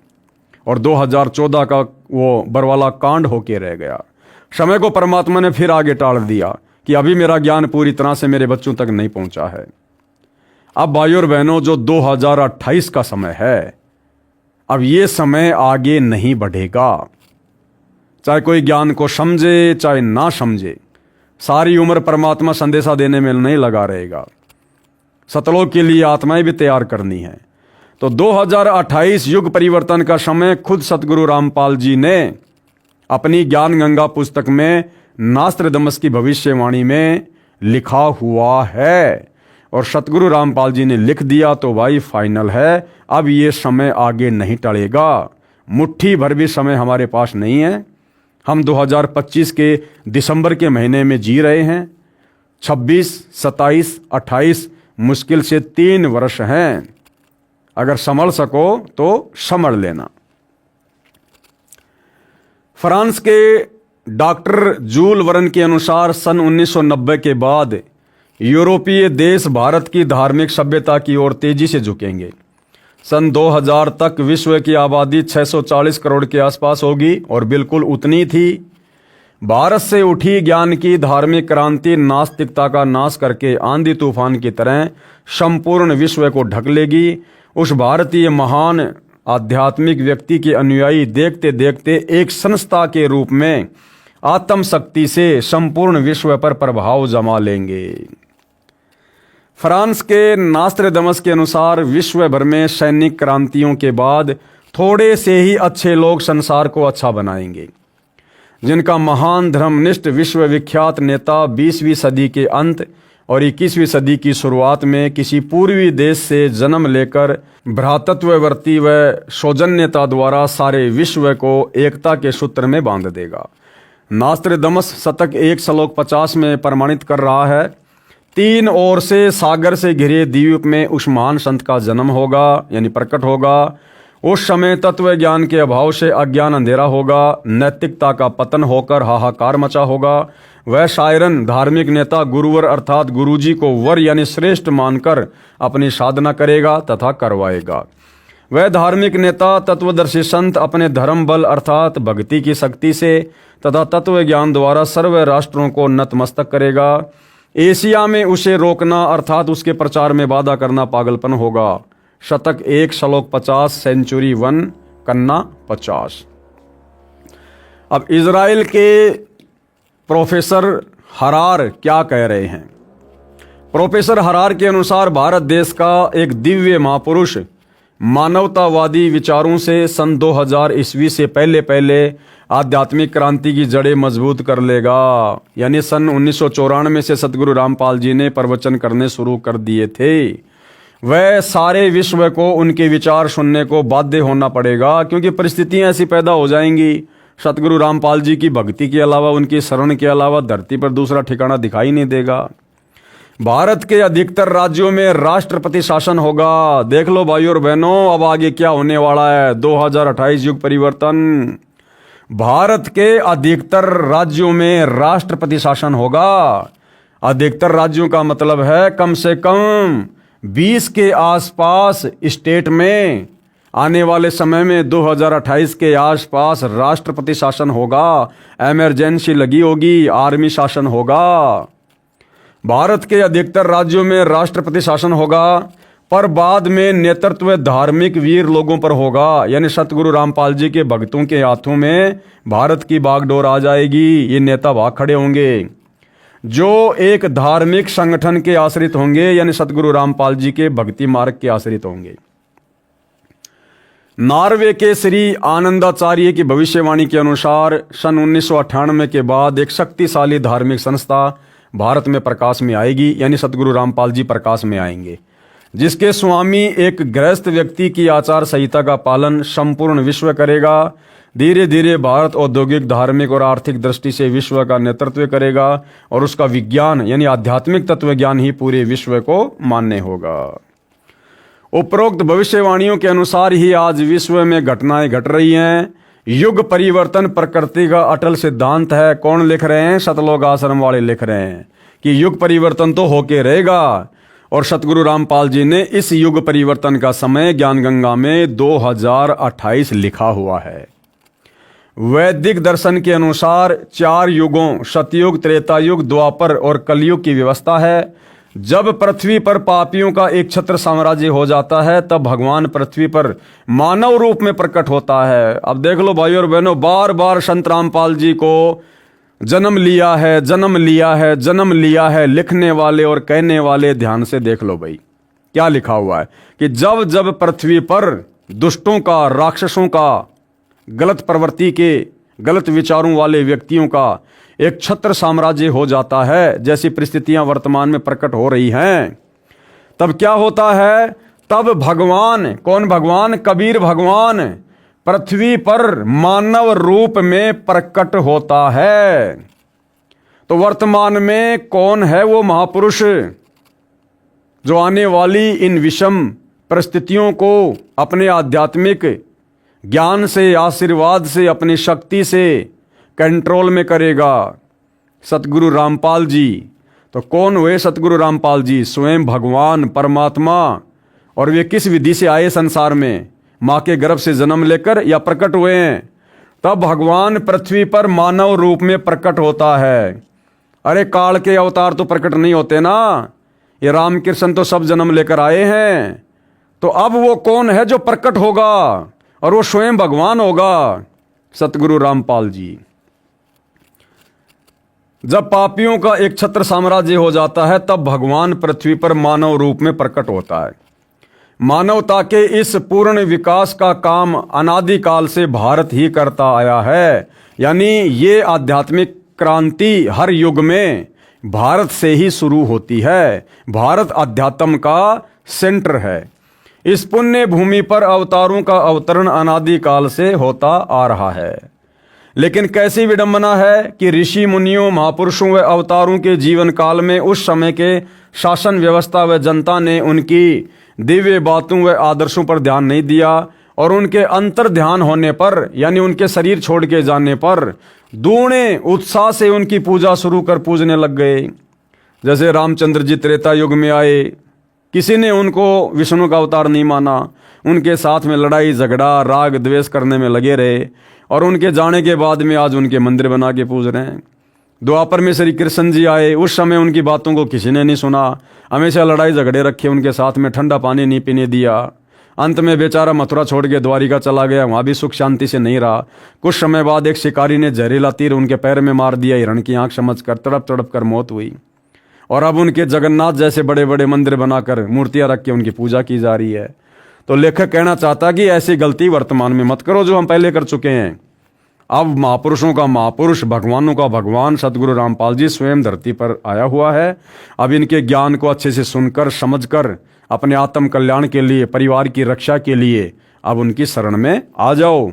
और 2014 का वो बरवाला कांड होके रह गया। समय को परमात्मा ने फिर आगे टाल दिया कि अभी मेरा ज्ञान पूरी तरह से मेरे बच्चों तक नहीं पहुंचा है। अब भाइयों और बहनों, जो 2028 का समय है, अब ये समय आगे नहीं बढ़ेगा। चाहे कोई ज्ञान को समझे चाहे ना समझे, सारी उम्र परमात्मा संदेशा देने में नहीं लगा रहेगा। सतलोक के लिए आत्माएं भी तैयार करनी है। तो 2028 युग परिवर्तन का समय खुद सतगुरु रामपाल जी ने अपनी ज्ञान गंगा पुस्तक में नास्त्रदमस की भविष्यवाणी में लिखा हुआ है। और सतगुरु रामपाल जी ने लिख दिया तो भाई फाइनल है। अब ये समय आगे नहीं टलेगा। मुट्ठी भर भी समय हमारे पास नहीं है। हम 2025 के दिसंबर के महीने में जी रहे हैं। 26, 27, 28 मुश्किल से 3 वर्ष हैं। अगर संभल सको तो संभल लेना। फ्रांस के डॉक्टर जूल वर्न के अनुसार सन 1990 के बाद यूरोपीय देश भारत की धार्मिक सभ्यता की ओर तेजी से झुकेंगे। सन 2000 तक विश्व की आबादी 640 करोड़ के आसपास होगी और बिल्कुल उतनी थी। भारत से उठी ज्ञान की धार्मिक क्रांति नास्तिकता का नाश करके आंधी तूफान की तरह संपूर्ण विश्व को ढक लेगी। उस भारतीय महान आध्यात्मिक व्यक्ति के अनुयायी देखते देखते एक संस्था के रूप में आत्म शक्ति से संपूर्ण विश्व पर प्रभाव जमा लेंगे। फ्रांस के नास्त्रदमस के अनुसार विश्व भर में सैनिक क्रांतियों के बाद थोड़े से ही अच्छे लोग संसार को अच्छा बनाएंगे, जिनका महान धर्मनिष्ठ विश्वविख्यात नेता 20वीं सदी के अंत और 21वीं सदी की शुरुआत में किसी पूर्वी देश से जन्म लेकर भ्रातृत्ववर्ती व सौजन्यता द्वारा सारे विश्व को एकता के सूत्र में बांध देगा। नास्त्रदमस शतक 1 श्लोक 50 में प्रमाणित कर रहा है, 3 ओर से सागर से घिरे द्वीप में उस महान संत का जन्म होगा, यानी प्रकट होगा। उस समय तत्व ज्ञान के अभाव से अज्ञान अंधेरा होगा, नैतिकता का पतन होकर हाहाकार मचा होगा। वह शायरन धार्मिक नेता गुरुवर अर्थात गुरुजी को वर यानी श्रेष्ठ मानकर अपनी साधना करेगा तथा करवाएगा। वह धार्मिक नेता तत्वदर्शी संत अपने धर्म बल अर्थात भक्ति की शक्ति से तथा तत्व ज्ञान द्वारा सर्व राष्ट्रों को नतमस्तक करेगा। एशिया में उसे रोकना अर्थात उसके प्रचार में बाधा करना पागलपन होगा। शतक 1 श्लोक 50 सेंचुरी 1 कन्ना 50। अब इजराइल के प्रोफेसर हरार क्या कह रहे हैं? प्रोफेसर हरार के अनुसार भारत देश का एक दिव्य महापुरुष मानवतावादी विचारों से सन 2000 ईस्वी से पहले आध्यात्मिक क्रांति की जड़ें मजबूत कर लेगा। यानी सन 1994 से सतगुरु रामपाल जी ने प्रवचन करने शुरू कर दिए थे। वह सारे विश्व को उनके विचार सुनने को बाध्य होना पड़ेगा, क्योंकि परिस्थितियां ऐसी पैदा हो जाएंगी। सतगुरु रामपाल जी की भक्ति के अलावा, उनकी शरण के अलावा धरती पर दूसरा ठिकाना दिखाई नहीं देगा। भारत के अधिकतर राज्यों में राष्ट्रपति शासन होगा। देख लो भाइयों और बहनों, अब आगे क्या होने वाला है। 2028 युग परिवर्तन। भारत के अधिकतर राज्यों में राष्ट्रपति शासन होगा। अधिकतर राज्यों का मतलब है कम से कम 20 के आसपास स्टेट में आने वाले समय में 2028 के आसपास राष्ट्रपति शासन होगा। इमरजेंसी लगी होगी, आर्मी शासन होगा। भारत के अधिकतर राज्यों में राष्ट्रपति शासन होगा, पर बाद में नेतृत्व धार्मिक वीर लोगों पर होगा। यानी सतगुरु रामपाल जी के भक्तों के हाथों में भारत की बागडोर आ जाएगी। ये नेता भाग खड़े होंगे जो एक धार्मिक संगठन के आश्रित होंगे, यानी सतगुरु रामपाल जी के भक्ति मार्ग के आश्रित होंगे। नॉर्वे के श्री आनंदाचार्य की भविष्यवाणी के अनुसार सन 1998 के बाद एक शक्तिशाली धार्मिक संस्था भारत में प्रकाश में आएगी, यानी सतगुरु रामपाल जी प्रकाश में आएंगे, जिसके स्वामी एक गृहस्थ व्यक्ति की आचार संहिता का पालन संपूर्ण विश्व करेगा। धीरे धीरे भारत औद्योगिक, धार्मिक और आर्थिक दृष्टि से विश्व का नेतृत्व करेगा और उसका विज्ञान यानी आध्यात्मिक तत्व ज्ञान ही पूरे विश्व को मान्य होगा। उपरोक्त भविष्यवाणियों के अनुसार ही आज विश्व में घटनाएं घट रही हैं। युग परिवर्तन प्रकृति का अटल सिद्धांत है। कौन लिख रहे हैं? सतलोक आश्रम वाले लिख रहे हैं कि युग परिवर्तन तो होके रहेगा। और सतगुरु रामपाल जी ने इस युग परिवर्तन का समय ज्ञान गंगा में 2028 लिखा हुआ है। वैदिक दर्शन के अनुसार 4 युगों सतयुग, त्रेतायुग, द्वापर और कलयुग की व्यवस्था है। जब पृथ्वी पर पापियों का एक छत्र साम्राज्य हो जाता है, तब भगवान पृथ्वी पर मानव रूप में प्रकट होता है। अब देख लो भाइयों और बहनों, बार बार संत रामपाल जी को जन्म लिया है, जन्म लिया है, जन्म लिया है लिखने वाले और कहने वाले ध्यान से देख लो भाई क्या लिखा हुआ है कि जब जब पृथ्वी पर दुष्टों का, राक्षसों का, गलत प्रवृत्ति के, गलत विचारों वाले व्यक्तियों का एक छत्र साम्राज्य हो जाता है, जैसी परिस्थितियां वर्तमान में प्रकट हो रही हैं, तब क्या होता है? तब भगवान, कौन भगवान? कबीर भगवान पृथ्वी पर मानव रूप में प्रकट होता है। तो वर्तमान में कौन है वो महापुरुष जो आने वाली इन विषम परिस्थितियों को अपने आध्यात्मिक ज्ञान से, आशीर्वाद से, अपनी शक्ति से कंट्रोल में करेगा। सतगुरु रामपाल जी तो कौन हुए? सतगुरु रामपाल जी स्वयं भगवान परमात्मा। और वे किस विधि से आए संसार में? माँ के गर्भ से जन्म लेकर या प्रकट हुए हैं? तब भगवान पृथ्वी पर मानव रूप में प्रकट होता है। अरे काल के अवतार तो प्रकट नहीं होते ना, ये रामकृष्ण तो सब जन्म लेकर आए हैं। तो अब वो कौन है जो प्रकट होगा? और वो स्वयं भगवान होगा, सतगुरु रामपाल जी। जब पापियों का एक छत्र साम्राज्य हो जाता है तब भगवान पृथ्वी पर मानव रूप में प्रकट होता है। मानवता के इस पूर्ण विकास का काम अनादिकाल से भारत ही करता आया है। यानी ये आध्यात्मिक क्रांति हर युग में भारत से ही शुरू होती है। भारत अध्यात्म का सेंटर है। इस पुण्य भूमि पर अवतारों का अवतरण अनादिकाल से होता आ रहा है। लेकिन कैसी विडंबना है कि ऋषि मुनियों, महापुरुषों व अवतारों के जीवन काल में उस समय के शासन व्यवस्था व जनता ने उनकी दिव्य बातों व आदर्शों पर ध्यान नहीं दिया और उनके अंतर ध्यान होने पर यानी उनके शरीर छोड़ के जाने पर दूने उत्साह से उनकी पूजा शुरू कर पूजने लग गए। जैसे रामचंद्र जी त्रेता युग में आए, किसी ने उनको विष्णु का अवतार नहीं माना, उनके साथ में लड़ाई झगड़ा राग द्वेष करने में लगे रहे और उनके जाने के बाद में आज उनके मंदिर बना के पूज रहे हैं। द्वापर में श्री कृष्ण जी आए, उस समय उनकी बातों को किसी ने नहीं सुना, हमेशा लड़ाई झगड़े रखे उनके साथ में, ठंडा पानी नहीं पीने दिया। अंत में बेचारा मथुरा छोड़ के द्वारिका चला गया, वहाँ भी सुख शांति से नहीं रहा। कुछ समय बाद एक शिकारी ने जहरीला तीर उनके पैर में मार दिया, हिरण की आंख समझ कर तड़प तड़प कर मौत हुई। और अब उनके जगन्नाथ जैसे बड़े बड़े मंदिर बनाकर मूर्तियां रख के उनकी पूजा की जा रही है। तो लेखक कहना चाहता कि ऐसी गलती वर्तमान में मत करो जो हम पहले कर चुके हैं। अब महापुरुषों का महापुरुष, भगवानों का भगवान सतगुरु रामपाल जी स्वयं धरती पर आया हुआ है। अब इनके ज्ञान को अच्छे से सुनकर समझकर अपने आत्म कल्याण के लिए, परिवार की रक्षा के लिए अब उनकी शरण में आ जाओ।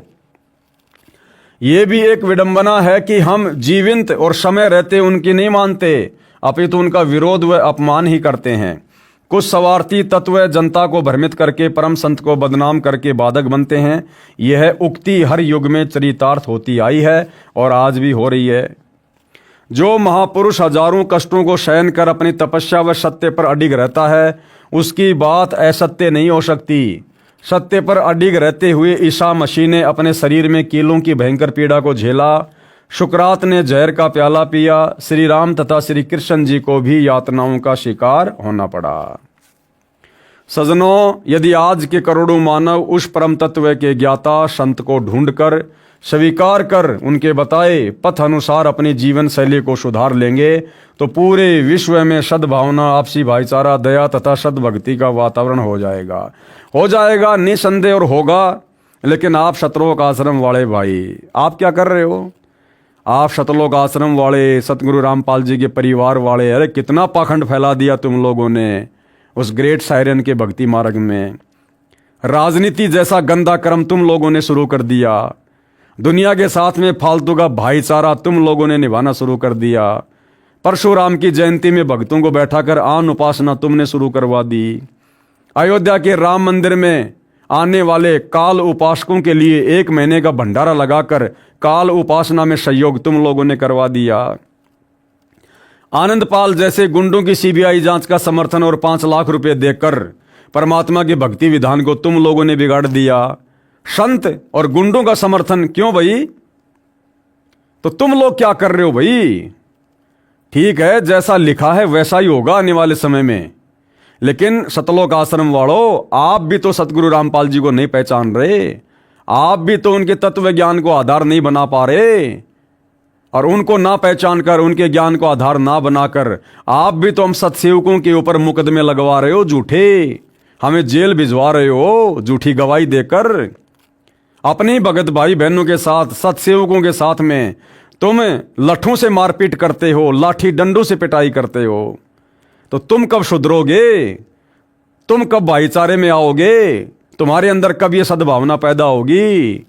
ये भी एक विडंबना है कि हम जीवित और समय रहते उनकी नहीं मानते, अपितु उनका विरोध व अपमान ही करते हैं। कुछ स्वार्थी तत्व जनता को भ्रमित करके परम संत को बदनाम करके बाधक बनते हैं। यह उक्ति हर युग में चरितार्थ होती आई है और आज भी हो रही है। जो महापुरुष हजारों कष्टों को सहन कर अपनी तपस्या व सत्य पर अडिग रहता है, उसकी बात असत्य नहीं हो सकती। सत्य पर अडिग रहते हुए ईसा मसीह ने अपने शरीर में कीलों की भयंकर पीड़ा को झेला। शुक्रात ने जहर का प्याला पिया। श्री राम तथा श्री कृष्ण जी को भी यातनाओं का शिकार होना पड़ा। सजनों, यदि आज के करोड़ों मानव उस परम तत्व के ज्ञाता संत को ढूंढकर स्वीकार कर उनके बताए पथ अनुसार अपनी जीवन शैली को सुधार लेंगे तो पूरे विश्व में सद्भावना, आपसी भाईचारा, दया तथा सद्भक्ति का वातावरण हो जाएगा निसंदेह और होगा। लेकिन आप शतलोक आश्रम वाले भाई, आप क्या कर रहे हो? आप शतलोक आश्रम वाले, सतगुरु रामपाल जी के परिवार वाले, अरे कितना पाखंड फैला दिया तुम लोगों ने उस ग्रेट सायरन के भक्ति मार्ग में। राजनीति जैसा गंदा कर्म तुम लोगों ने शुरू कर दिया। दुनिया के साथ में फालतू का भाईचारा तुम लोगों ने निभाना शुरू कर दिया। परशुराम की जयंती में भक्तों को बैठाकर आन उपासना तुमने शुरू करवा दी। अयोध्या के राम मंदिर में आने वाले काल उपासकों के लिए 1 महीने का भंडारा लगाकर काल उपासना में सहयोग तुम लोगों ने करवा दिया। आनंदपाल जैसे गुंडों की सीबीआई जांच का समर्थन और 5 लाख रुपए देकर परमात्मा के भक्ति विधान को तुम लोगों ने बिगाड़ दिया। संत और गुंडों का समर्थन क्यों भाई? तो तुम लोग क्या कर रहे हो भाई? ठीक है, जैसा लिखा है वैसा ही होगा आने वाले समय में। लेकिन सतलोक आश्रम वालों, आप भी तो सतगुरु रामपाल जी को नहीं पहचान रहे। आप भी तो उनके तत्व ज्ञान को आधार नहीं बना पा रहे। और उनको ना पहचान कर, उनके ज्ञान को आधार ना बनाकर आप भी तो हम सत्सेवकों के ऊपर मुकदमे लगवा रहे हो झूठे। हमें जेल भिजवा रहे हो झूठी गवाही देकर। अपने भगत भाई बहनों के साथ, सत्सेवकों के साथ में तुम लठों से मारपीट करते हो, लाठी डंडों से पिटाई करते हो। तो तुम कब सुधरोगे? तुम कब भाईचारे में आओगे? तुम्हारे अंदर कब ये सद्भावना पैदा होगी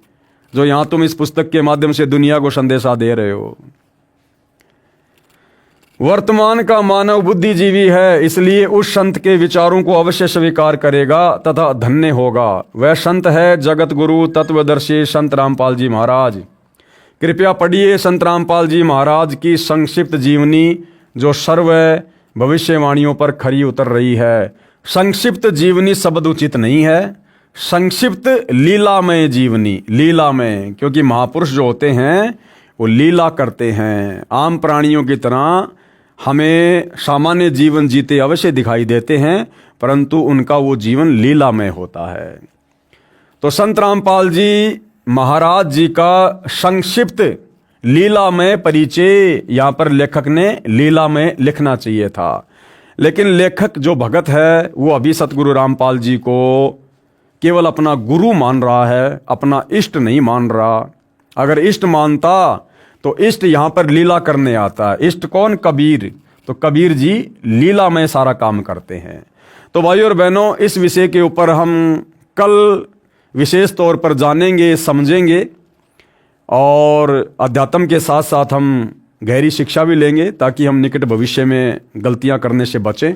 जो यहां तुम इस पुस्तक के माध्यम से दुनिया को संदेशा दे रहे हो? वर्तमान का मानव बुद्धिजीवी है, इसलिए उस संत के विचारों को अवश्य स्वीकार करेगा तथा धन्य होगा। वह संत है जगत गुरु तत्वदर्शी संत रामपाल जी महाराज। कृपया पढ़िए संत रामपाल जी महाराज की संक्षिप्त जीवनी, जो सर्व भविष्यवाणियों पर खरी उतर रही है। संक्षिप्त जीवनी शब्द उचित नहीं है, संक्षिप्त लीलामय जीवनी, लीलामय, क्योंकि महापुरुष जो होते हैं वो लीला करते हैं। आम प्राणियों की तरह हमें सामान्य जीवन जीते अवश्य दिखाई देते हैं, परंतु उनका वो जीवन लीलामय होता है। तो संत रामपाल जी महाराज जी का संक्षिप्त लीलामय परिचय यहाँ पर लेखक ने लीलामय लिखना चाहिए था, लेकिन लेखक जो भगत है वो अभी सतगुरु रामपाल जी को केवल अपना गुरु मान रहा है, अपना इष्ट नहीं मान रहा। अगर इष्ट मानता तो इष्ट यहाँ पर लीला करने आता है। इष्ट कौन? कबीर। तो कबीर जी लीला में सारा काम करते हैं। तो भाइयों और बहनों, इस विषय के ऊपर हम कल विशेष तौर पर जानेंगे, समझेंगे, और अध्यात्म के साथ साथ हम गहरी शिक्षा भी लेंगे, ताकि हम निकट भविष्य में गलतियां करने से बचें,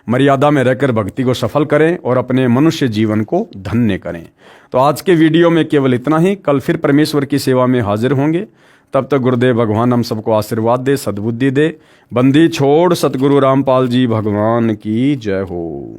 मर्यादा में रहकर भक्ति को सफल करें और अपने मनुष्य जीवन को धन्य करें। तो आज के वीडियो में केवल इतना ही। कल फिर परमेश्वर की सेवा में हाजिर होंगे। तब तक गुरुदेव भगवान हम सबको आशीर्वाद दे, सद्बुद्धि दे। बंदी छोड़ सतगुरु रामपाल जी भगवान की जय हो।